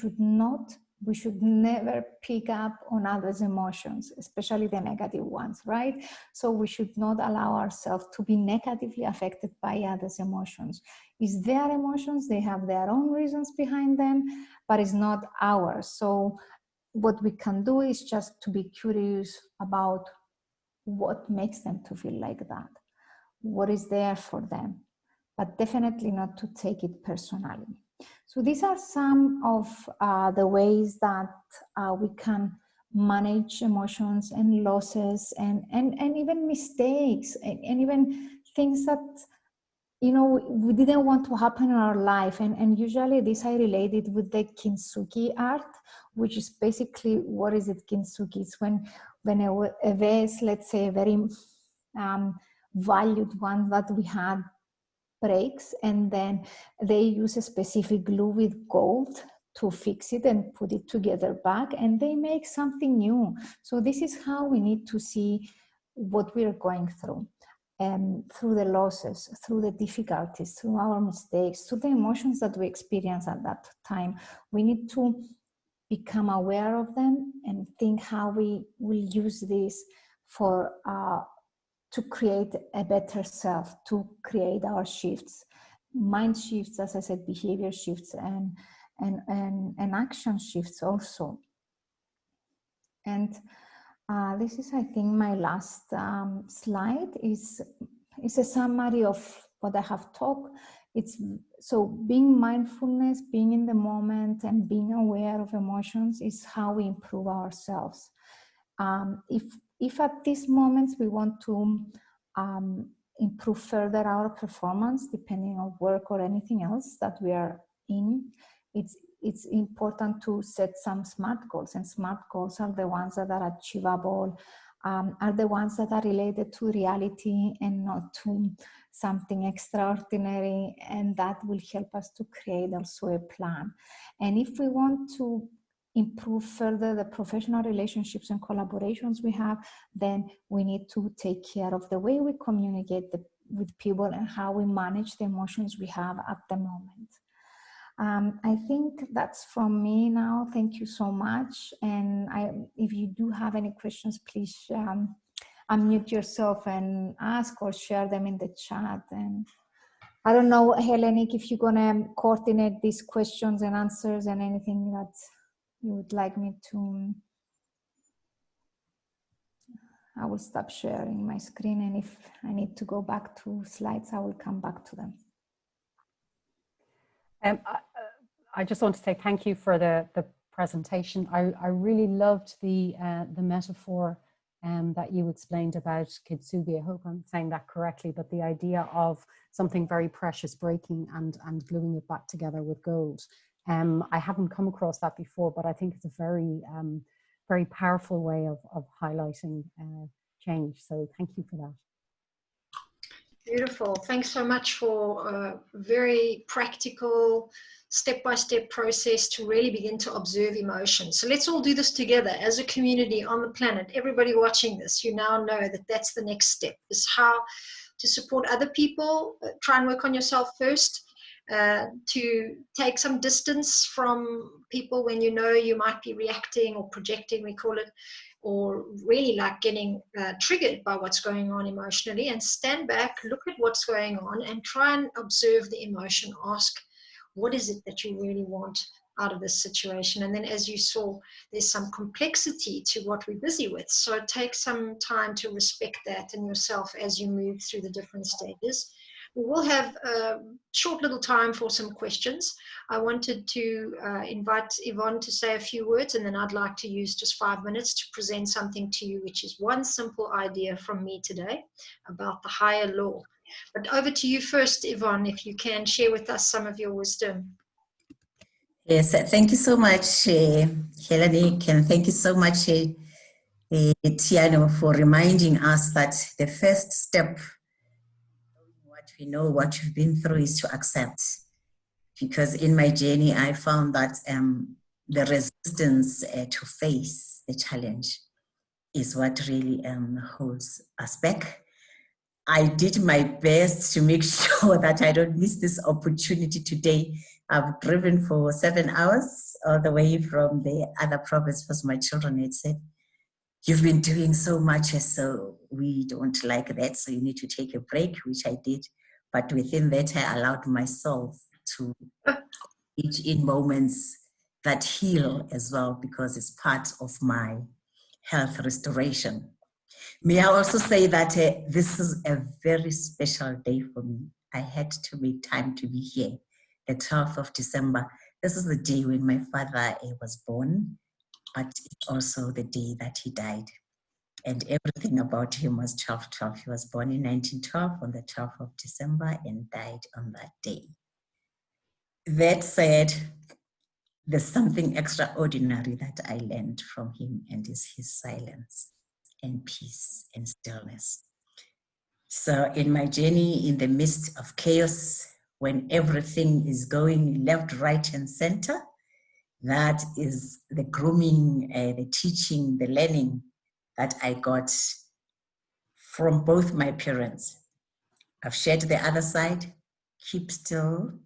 should never pick up on others' emotions, especially the negative ones, right? So we should not allow ourselves to be negatively affected by others' emotions. It's their emotions, they have their own reasons behind them, but it's not ours. So what we can do is just to be curious about what makes them to feel like that, what is there for them. but definitely not to take it personally. So these are some of the ways that we can manage emotions and losses and even mistakes and even things that, you know, we didn't want to happen in our life. And usually this I related with the kintsugi art, which is basically, what is it, kintsugi? It's when a vase, let's say a very valued one that we had, breaks, and then they use a specific glue with gold to fix it and put it together back, and they make something new. So this is how we need to see what we're going through, and through the losses, through the difficulties, through our mistakes, through the emotions that we experience at that time. We need to become aware of them and think how we will use this for to create a better self, to create our shifts, mind shifts, as I said, behavior shifts, and action shifts also. And this is, I think, my last slide is a summary of what I have talked. It's so being mindfulness, being in the moment, and being aware of emotions is how we improve ourselves. If at these moments we want to improve further our performance, depending on work or anything else that we are in, it's important to set some SMART goals. And SMART goals are the ones that are achievable, are the ones that are related to reality and not to something extraordinary, and that will help us to create also a plan. And if we want to improve further the professional relationships and collaborations we have, then we need to take care of the way we communicate with people and how we manage the emotions we have at the moment. I think that's from me now. Thank you so much. And if you do have any questions, please unmute yourself and ask or share them in the chat. And I don't know, Helenik, if you're gonna coordinate these questions and answers and anything that you would like me to. I will stop sharing my screen, and if I need to go back to slides, I will come back to them. I just want to say thank you for the presentation. I really loved the metaphor that you explained about kintsugi. I hope I'm saying that correctly, but the idea of something very precious breaking and gluing it back together with gold. I haven't come across that before, but I think it's a very, very powerful way of highlighting change. So thank you for that. Beautiful. Thanks so much for a very practical, step-by-step process to really begin to observe emotions. So let's all do this together as a community on the planet. Everybody watching this, you now know that that's the next step, is how to support other people. Try and work on yourself first. To take some distance from people when you know you might be reacting or projecting, we call it, or really like getting triggered by what's going on emotionally, and stand back, look at what's going on and try and observe the emotion. Ask, what is it that you really want out of this situation? And then, as you saw, there's some complexity to what we're busy with. So take some time to respect that in yourself as you move through the different stages. We will have a short little time for some questions. I wanted to invite Yvonne to say a few words, and then I'd like to use just 5 minutes to present something to you, which is one simple idea from me today about the higher law. But over to you first, Yvonne, if you can share with us some of your wisdom. Yes, thank you so much, Helenik, and thank you so much, Tiano, for reminding us that the first step, what we know, what you've been through, is to accept. Because in my journey, I found that the resistance to face the challenge is what really holds us back. I did my best to make sure that I don't miss this opportunity today. I've driven for 7 hours all the way from the other province because my children had said, "You've been doing so much, so we don't like that, so you need to take a break," which I did. But within that, I allowed myself to each in moments that heal as well, because it's part of my health restoration. May I also say that this is a very special day for me. I had to make time to be here. The 12th of December, this is the day when my father was born, but it's also the day that he died. And everything about him was 12-12. He was born in 1912 on the 12th of December and died on that day. That said, there's something extraordinary that I learned from him, and is his silence and peace and stillness. So in my journey in the midst of chaos, when everything is going left, right, and center, that is the grooming, the teaching, the learning that I got from both my parents. I've shared the other side. Keep still.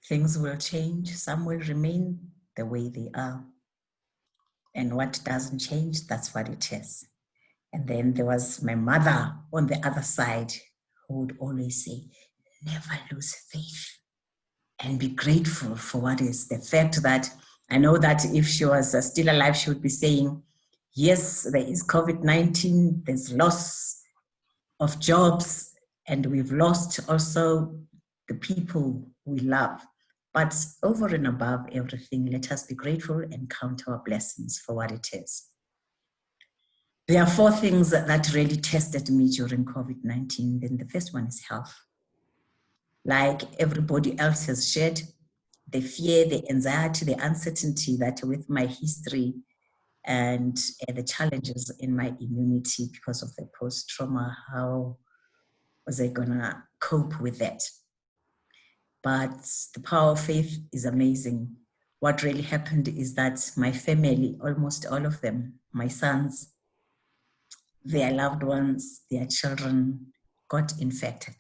Things will change. Some will remain the way they are. And what doesn't change, that's what it is. And then there was my mother on the other side, who would always say, never lose faith and be grateful for what is. The fact that I know that if she was still alive, she would be saying, yes, there is COVID-19, there's loss of jobs, and we've lost also the people we love. But over and above everything, let us be grateful and count our blessings for what it is. There are 4 things that really tested me during COVID-19. Then the first one is health. Like everybody else has shared, the fear, the anxiety, the uncertainty that with my history and the challenges in my immunity because of the post-trauma, how was I gonna cope with that? But the power of faith is amazing. What really happened is that my family, almost all of them, my sons, their loved ones, their children got infected.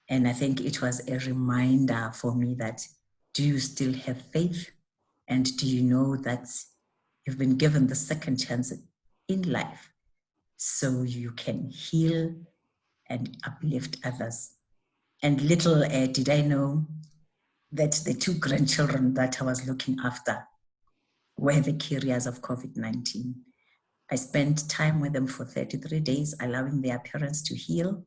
And I think it was a reminder for me that, do you still have faith? And do you know that you've been given the second chance in life so you can heal and uplift others? And little did I know that the 2 grandchildren that I was looking after were the carriers of COVID-19. I spent time with them for 33 days, allowing their parents to heal.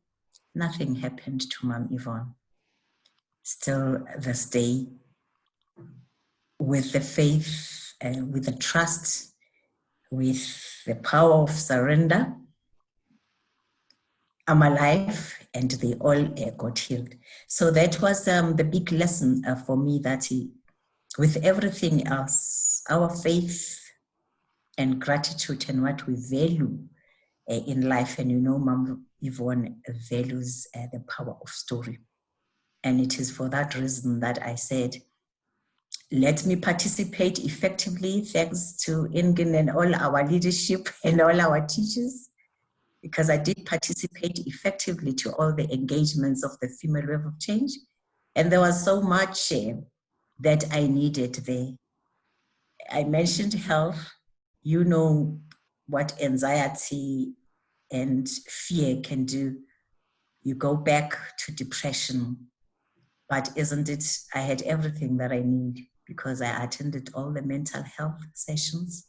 Nothing happened to Mom Yvonne. Still this day, with the faith, with the trust, with the power of surrender, I'm alive, and they all got healed. So that was the big lesson for me, that with everything else, our faith and gratitude and what we value in life, and Mom Yvonne values the power of story. And it is for that reason that I said, let me participate effectively, thanks to Ingen and all our leadership and all our teachers, because I did participate effectively to all the engagements of the Female Wave of Change. And there was so much that I needed there. I mentioned health. You know what anxiety and fear can do. You go back to depression. But isn't it, I had everything that I need because I attended all the mental health sessions.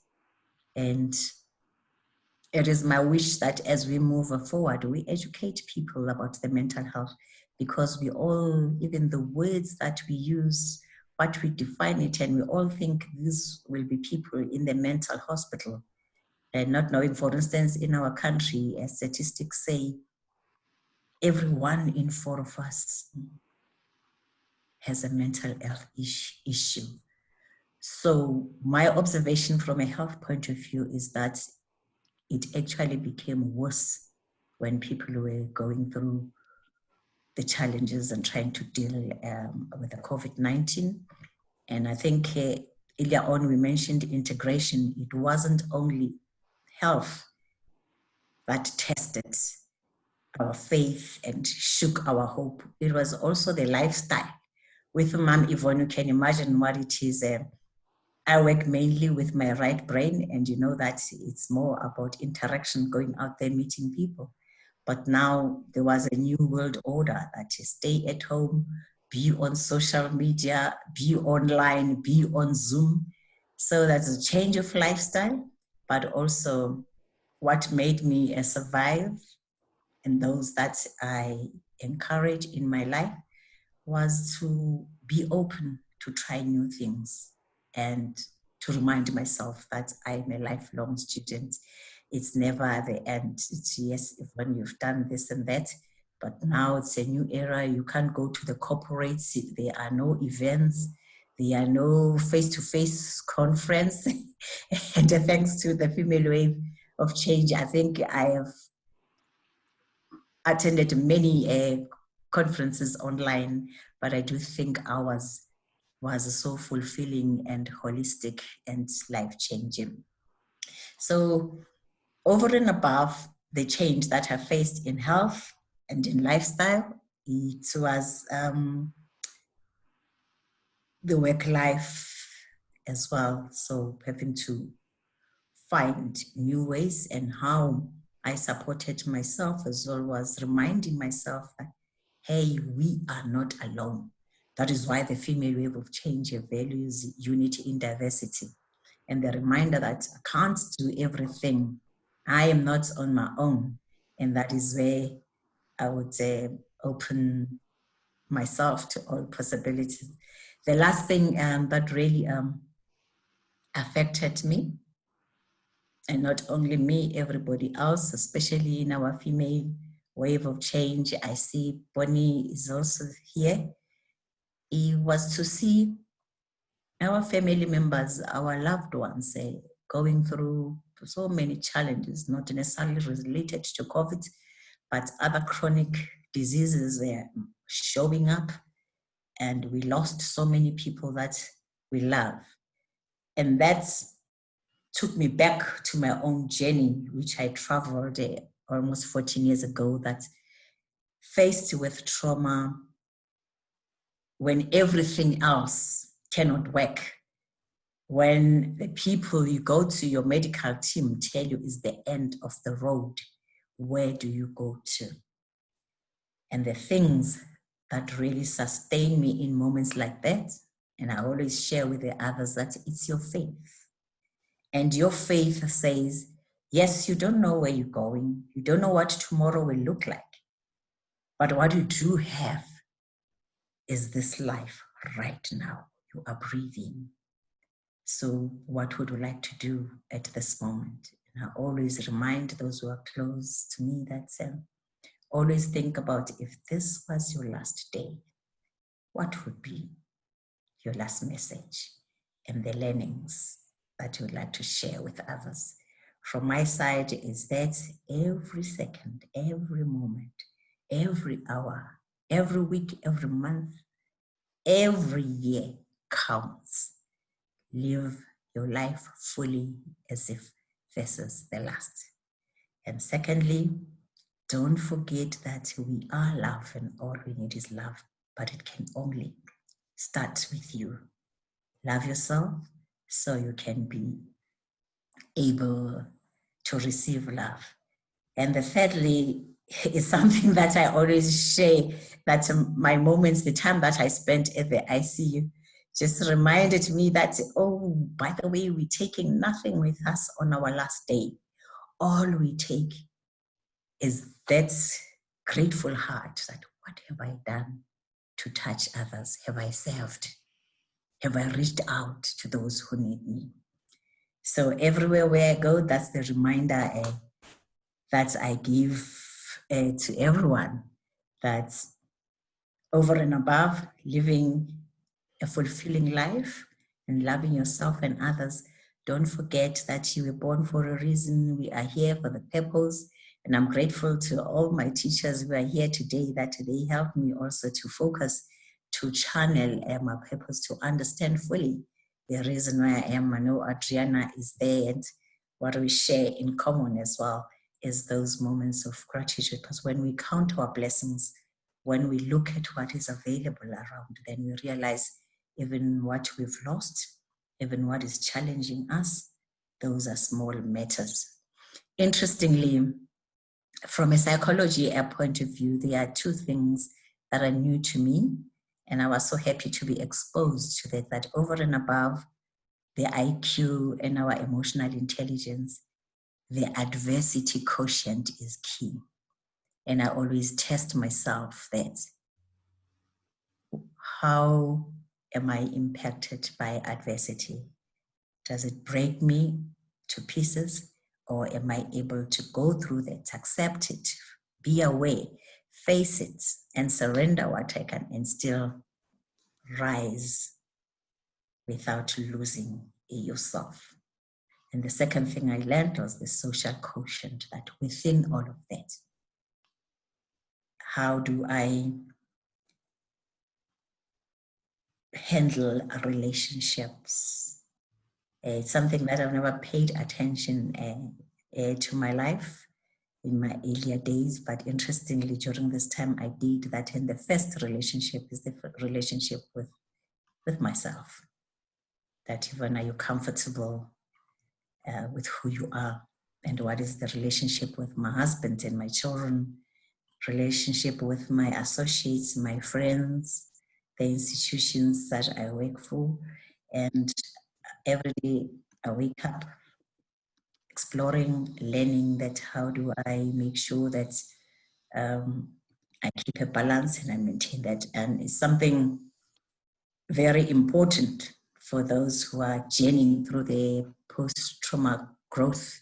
And it is my wish that as we move forward, we educate people about the mental health, because we all, even the words that we use, what we define it, and we all think these will be people in the mental hospital. And not knowing, for instance, in our country, as statistics say, every 1 in 4 of us has a mental health issue. So my observation from a health point of view is that it actually became worse when people were going through the challenges and trying to deal with the COVID-19. And I think earlier on we mentioned integration. It wasn't only health that tested our faith and shook our hope. It was also the lifestyle. With Mom Yvonne, you can imagine what it is. I work mainly with my right brain, and you know that it's more about interaction, going out there, meeting people. But now there was a new world order that is stay at home, be on social media, be online, be on Zoom. So that's a change of lifestyle, but also what made me survive, and those that I encourage in my life was to be open to try new things and to remind myself that I'm a lifelong student. It's never the end. It's yes, when you've done this and that, but now it's a new era. You can't go to the corporates. There are no events. There are no face-to-face conference. And thanks to the female wave of change, I think I have attended many conferences online, but I do think ours was so fulfilling and holistic and life-changing. So over and above the change that I faced in health and in lifestyle, it was the work life as well. So having to find new ways, and how I supported myself as well was reminding myself that, hey, we are not alone. That is why the female wave of change values unity in diversity. And the reminder that I can't do everything. I am not on my own. And that is where I would open myself to all possibilities. The last thing that really affected me, and not only me, everybody else, especially in our female wave of change, I see Bonnie is also here. It was to see our family members, our loved ones, going through so many challenges, not necessarily related to COVID, but other chronic diseases showing up. And we lost so many people that we love. And that took me back to my own journey, which I traveled almost 14 years ago, that faced with trauma, when everything else cannot work, when the people you go to, your medical team, tell you is the end of the road, where do you go to? And the things that really sustain me in moments like that, and I always share with the others, that it's your faith. And your faith says, yes, you don't know where you're going. You don't know what tomorrow will look like. But what you do have is this life right now. You are breathing. So what would you like to do at this moment? And I always remind those who are close to me that always think about, if this was your last day, what would be your last message and the learnings that you would like to share with others? From my side is that every second, every moment, every hour, every week, every month, every year counts. Live your life fully as if this is the last. And secondly, don't forget that we are love, and all we need is love, but it can only start with you. Love yourself so you can be able to receive love. And the thirdly is something that I always share, that my moments, the time that I spent at the ICU, just reminded me that, oh, by the way, we're taking nothing with us on our last day. All we take is that grateful heart, that what have I done to touch others? Have I served? Have I reached out to those who need me? So everywhere where I go, that's the reminder that I give to everyone, that over and above living a fulfilling life and loving yourself and others, don't forget that you were born for a reason. We are here for the purpose. And I'm grateful to all my teachers who are here today, that they helped me also to focus, to channel my purpose, to understand fully the reason why I am. I know Adriana is there, and what we share in common as well is those moments of gratitude. Because when we count our blessings, when we look at what is available around, then we realize even what we've lost, even what is challenging us, those are small matters. Interestingly, from a psychology point of view, there are two things that are new to me, and I was so happy to be exposed to that over and above the IQ and our emotional intelligence, the adversity quotient is key. And I always test myself that how am I impacted by adversity? Does it break me to pieces, or am I able to go through that, accept it, be aware, face it, and surrender what I can and still rise without losing yourself? And the second thing I learned was the social quotient, that within all of that, how do I handle relationships? It's something that I've never paid attention to my life in my earlier days, but interestingly, during this time, I did that. And the first relationship is the relationship with myself. That even are you comfortable with who you are? And what is the relationship with my husband and my children? Relationship with my associates, my friends, the institutions that I work for. And every day I wake up exploring, learning that how do I make sure that I keep a balance and I maintain that. And it's something very important for those who are journeying through the post-trauma growth,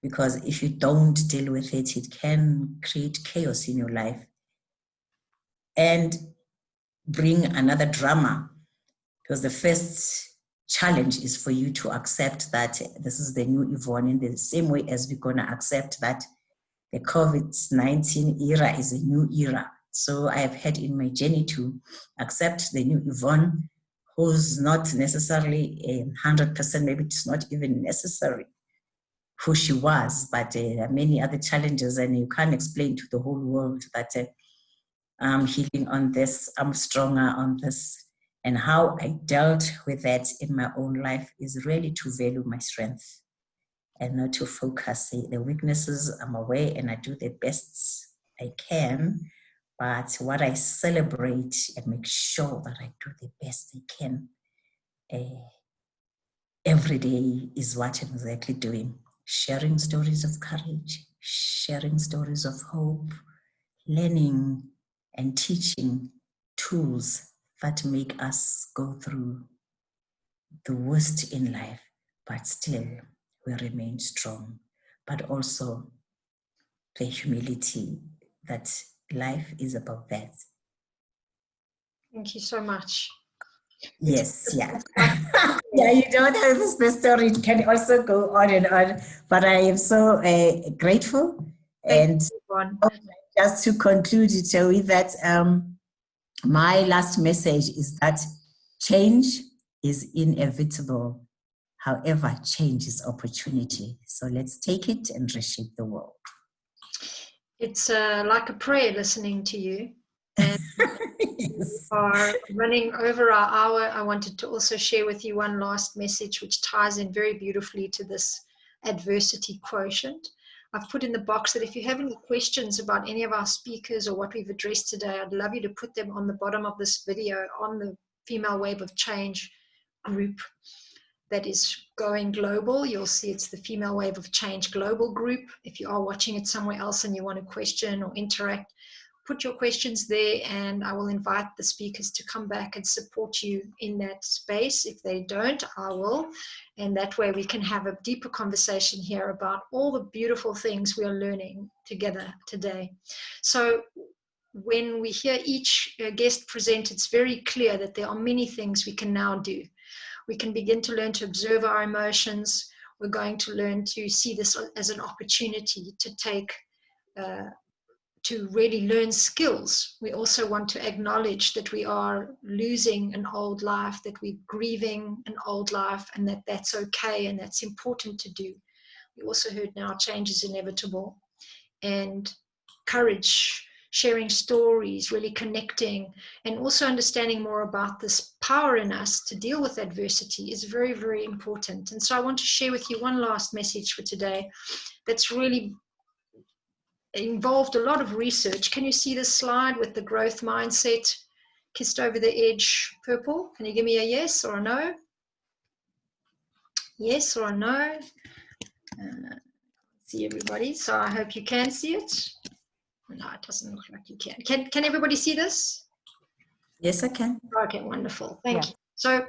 because if you don't deal with it, it can create chaos in your life and bring another drama. Because the first challenge is for you to accept that this is the new Yvonne, in the same way as we're going to accept that the COVID-19 era is a new era. So I have had in my journey to accept the new Yvonne, who's not necessarily 100%, maybe it's not even necessary who she was, but there are many other challenges, and you can't explain to the whole world that I'm healing on this, I'm stronger on this. And how I dealt with that in my own life is really to value my strength and not to focus. The weaknesses, I'm aware and I do the best I can, but what I celebrate and make sure that I do the best I can every day is what I'm exactly doing. Sharing stories of courage, sharing stories of hope, learning and teaching tools that make us go through the worst in life, but still we remain strong. But also the humility that life is about that. Thank you so much. Yes, yeah. Yeah, you don't have the story. It can also go on and on, but I am so grateful. And just to conclude it with that, my last message is that change is inevitable. However, change is opportunity. So let's take it and reshape the world. It's like a prayer listening to you. And Yes. we are running over our hour. I wanted to also share with you one last message which ties in very beautifully to this adversity quotient. I've put in the box that if you have any questions about any of our speakers or what we've addressed today, I'd love you to put them on the bottom of this video on the Female Wave of Change group that is going global. You'll see it's the Female Wave of Change global group. If you are watching it somewhere else and you want to question or interact, put your questions there and I will invite the speakers to come back and support you in that space. If they don't, I will. And that way we can have a deeper conversation here about all the beautiful things we are learning together today. So when we hear each guest present, it's very clear that there are many things we can now do. We can begin to learn to observe our emotions. We're going to learn to see this as an opportunity to take to really learn skills. We also want to acknowledge that we are losing an old life, that we're grieving an old life, and that that's okay and that's important to do. We also heard now change is inevitable, and courage, sharing stories, really connecting, and also understanding more about this power in us to deal with adversity is very, very important. And so I want to share with you one last message for today that's really involved a lot of research. Can you see this slide with the growth mindset kissed over the edge purple? Can you give me a yes or a no? Yes or a no? See everybody, so I hope you can see it. No, it doesn't look like you can. Can everybody see this? Yes, I can. Okay, wonderful. Thank you. So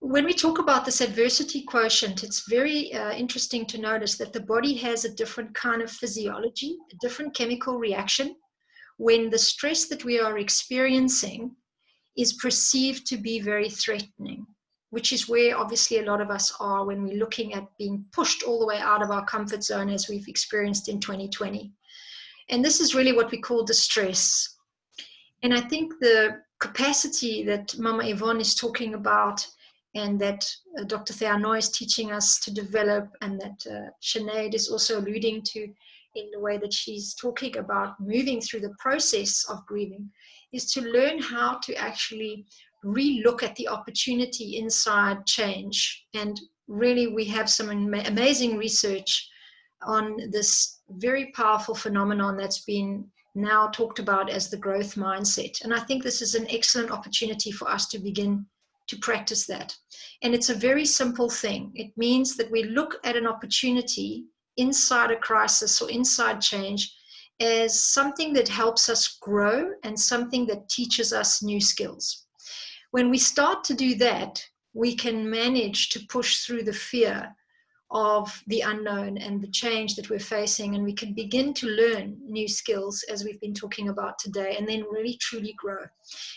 when we talk about this adversity quotient, it's very interesting to notice that the body has a different kind of physiology, a different chemical reaction when the stress that we are experiencing is perceived to be very threatening, which is where obviously a lot of us are when we're looking at being pushed all the way out of our comfort zone as we've experienced in 2020. And this is really what we call distress. And I think the capacity that Mama Yvonne is talking about and that Dr. Theano is teaching us to develop, and that Sinead is also alluding to in the way that she's talking about moving through the process of grieving, is to learn how to actually re-look at the opportunity inside change. And really we have some amazing research on this very powerful phenomenon that's been now talked about as the growth mindset. And I think this is an excellent opportunity for us to begin to practice that. And it's a very simple thing. It means that we look at an opportunity inside a crisis or inside change as something that helps us grow and something that teaches us new skills. When we start to do that, we can manage to push through the fear of the unknown and the change that we're facing, and we can begin to learn new skills as we've been talking about today, and then really truly grow.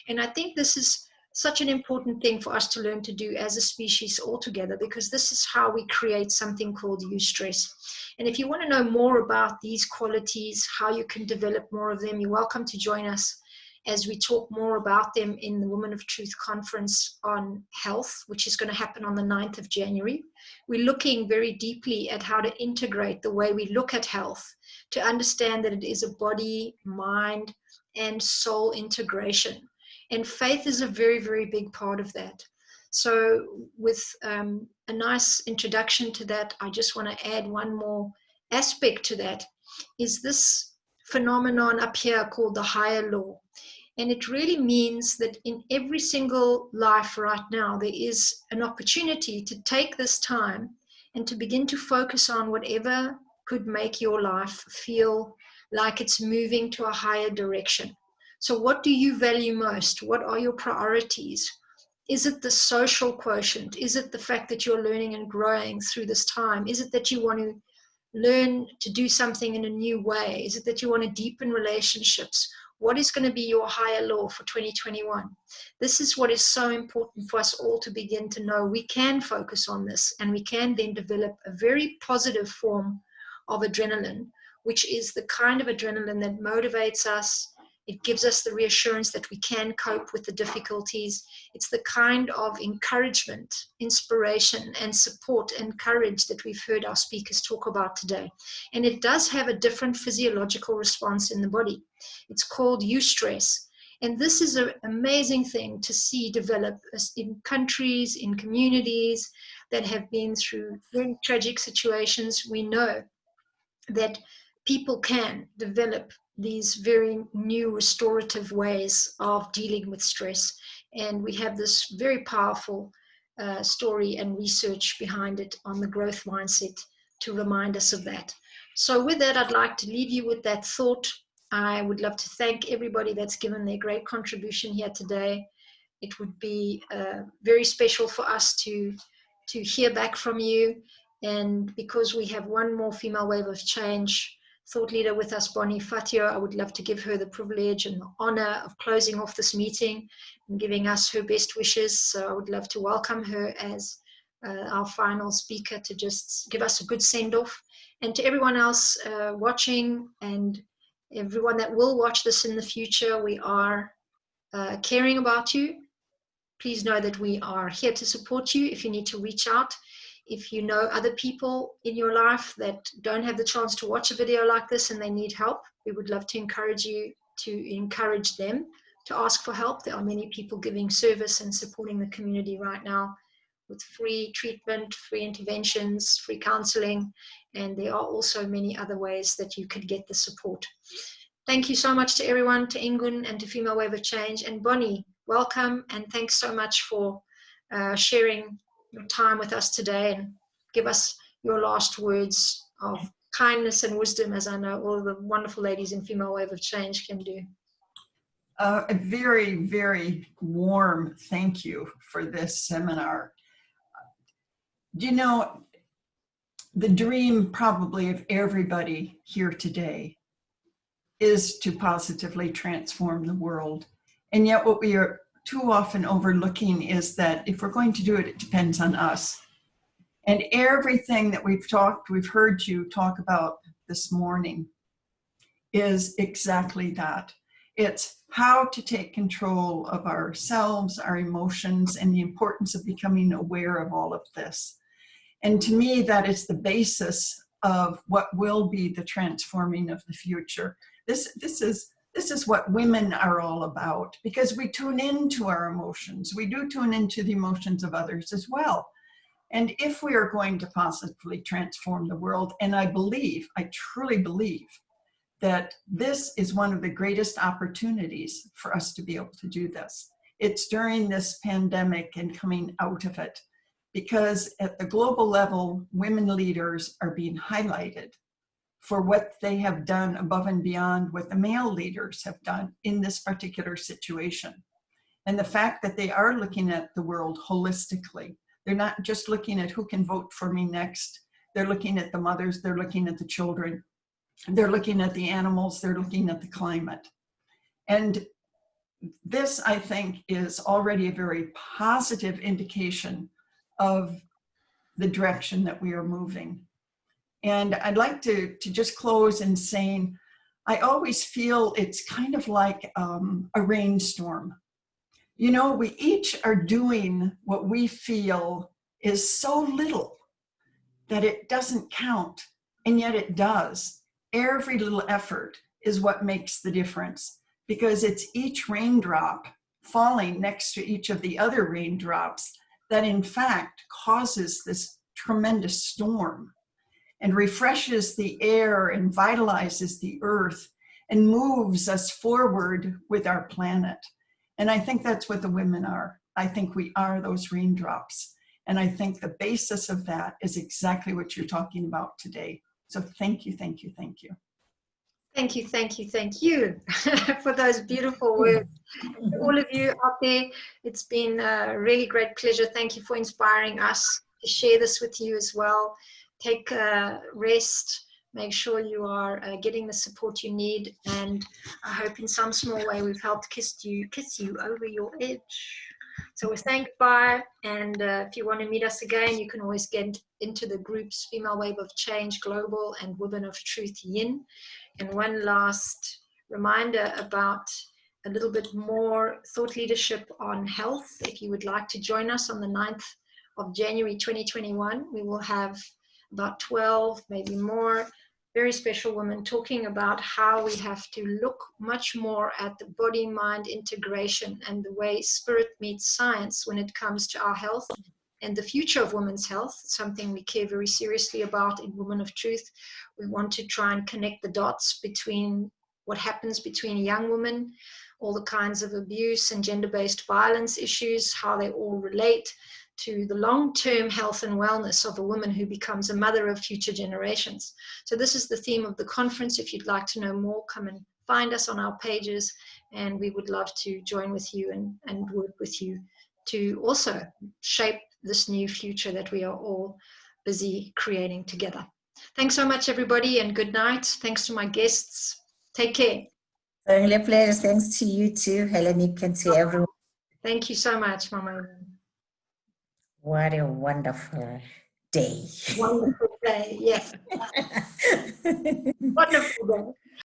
And I think this is such an important thing for us to learn to do as a species altogether, because this is how we create something called eustress. And if you want to know more about these qualities, how you can develop more of them, you're welcome to join us as we talk more about them in the Women of Truth conference on health, which is going to happen on the 9th of January. We're looking very deeply at how to integrate the way we look at health to understand that it is a body, mind, and soul integration. And faith is a very, very big part of that. So with a nice introduction to that, I just want to add one more aspect to that, is this phenomenon up here called the higher law. And it really means that in every single life right now, there is an opportunity to take this time and to begin to focus on whatever could make your life feel like it's moving to a higher direction. So what do you value most? What are your priorities? Is it the social quotient? Is it the fact that you're learning and growing through this time? Is it that you want to learn to do something in a new way? Is it that you want to deepen relationships? What is going to be your higher law for 2021? This is what is so important for us all to begin to know. We can focus on this, and we can then develop a very positive form of adrenaline, which is the kind of adrenaline that motivates us. It gives us the reassurance that we can cope with the difficulties. It's the kind of encouragement, inspiration, and support and courage that we've heard our speakers talk about today. And it does have a different physiological response in the body. It's called eustress. And this is an amazing thing to see develop in countries, in communities that have been through very tragic situations. We know that people can develop these very new restorative ways of dealing with stress. And we have this very powerful story and research behind it on the growth mindset to remind us of that. So with that, I'd like to leave you with that thought. I would love to thank everybody that's given their great contribution here today. It would be very special for us to hear back from you. And because we have one more female wave of change thought leader with us, Bonnie Fatio, I would love to give her the privilege and the honor of closing off this meeting and giving us her best wishes. So I would love to welcome her as our final speaker to just give us a good send-off. And to everyone else watching and everyone that will watch this in the future, we are caring about you. Please know that we are here to support you if you need to reach out. If you know other people in your life that don't have the chance to watch a video like this and they need help, we would love to encourage you to encourage them to ask for help. There are many people giving service and supporting the community right now with free treatment, free interventions, free counseling, and there are also many other ways that you could get the support. Thank you so much to everyone, to Ingun and to Female Wave of Change. And Bonnie, welcome, and thanks so much for sharing your time with us today, and give us your last words of kindness and wisdom, as I know all the wonderful ladies in Female Wave of Change can do. A very, very warm thank you for this seminar. You know, the dream probably of everybody here today is to positively transform the world. And yet what we are too often overlooking is that if we're going to do it, it depends on us. And everything that we've heard you talk about this morning is exactly that. It's how to take control of ourselves, our emotions, and the importance of becoming aware of all of this. And to me, that is the basis of what will be the transforming of the future. This is what women are all about, because we tune into our emotions. We do tune into the emotions of others as well. And if we are going to positively transform the world, and I truly believe, that this is one of the greatest opportunities for us to be able to do this. It's during this pandemic and coming out of it, because at the global level, women leaders are being highlighted for what they have done above and beyond what the male leaders have done in this particular situation. And the fact that they are looking at the world holistically. They're not just looking at who can vote for me next. They're looking at the mothers, they're looking at the children, they're looking at the animals, they're looking at the climate. And this, I think, is already a very positive indication of the direction that we are moving. And I'd like to just close in saying, I always feel it's kind of like a rainstorm. You know, we each are doing what we feel is so little that it doesn't count, and yet it does. Every little effort is what makes the difference, because it's each raindrop falling next to each of the other raindrops that in fact causes this tremendous storm and refreshes the air and vitalizes the earth and moves us forward with our planet. And I think that's what the women are. I think we are those raindrops. And I think the basis of that is exactly what you're talking about today. So thank you, thank you, thank you. Thank you, thank you, thank you for those beautiful words. All of you out there, it's been a really great pleasure. Thank you for inspiring us to share this with you as well. Take a rest. Make sure you are getting the support you need. And I hope in some small way we've helped kiss you over your edge. So we're saying goodbye, and if you want to meet us again, you can always get into the groups Female Wave of Change Global and Women of Truth Yin. And one last reminder about a little bit more thought leadership on health. If you would like to join us on the 9th of January 2021, we will have about 12, maybe more, very special women talking about how we have to look much more at the body-mind integration and the way spirit meets science when it comes to our health and the future of women's health. It's something we care very seriously about in Women of Truth. We want to try and connect the dots between what happens between young women, all the kinds of abuse and gender-based violence issues, how they all relate to the long-term health and wellness of a woman who becomes a mother of future generations. So this is the theme of the conference. If you'd like to know more, come and find us on our pages, and we would love to join with you and work with you to also shape this new future that we are all busy creating together. Thanks so much, everybody, and good night. Thanks to my guests. Take care. Certainly a pleasure. Thanks to you too, Hellenic, and to everyone. Thank you so much, Mama. What a wonderful day. Wonderful day, yes. Wonderful day.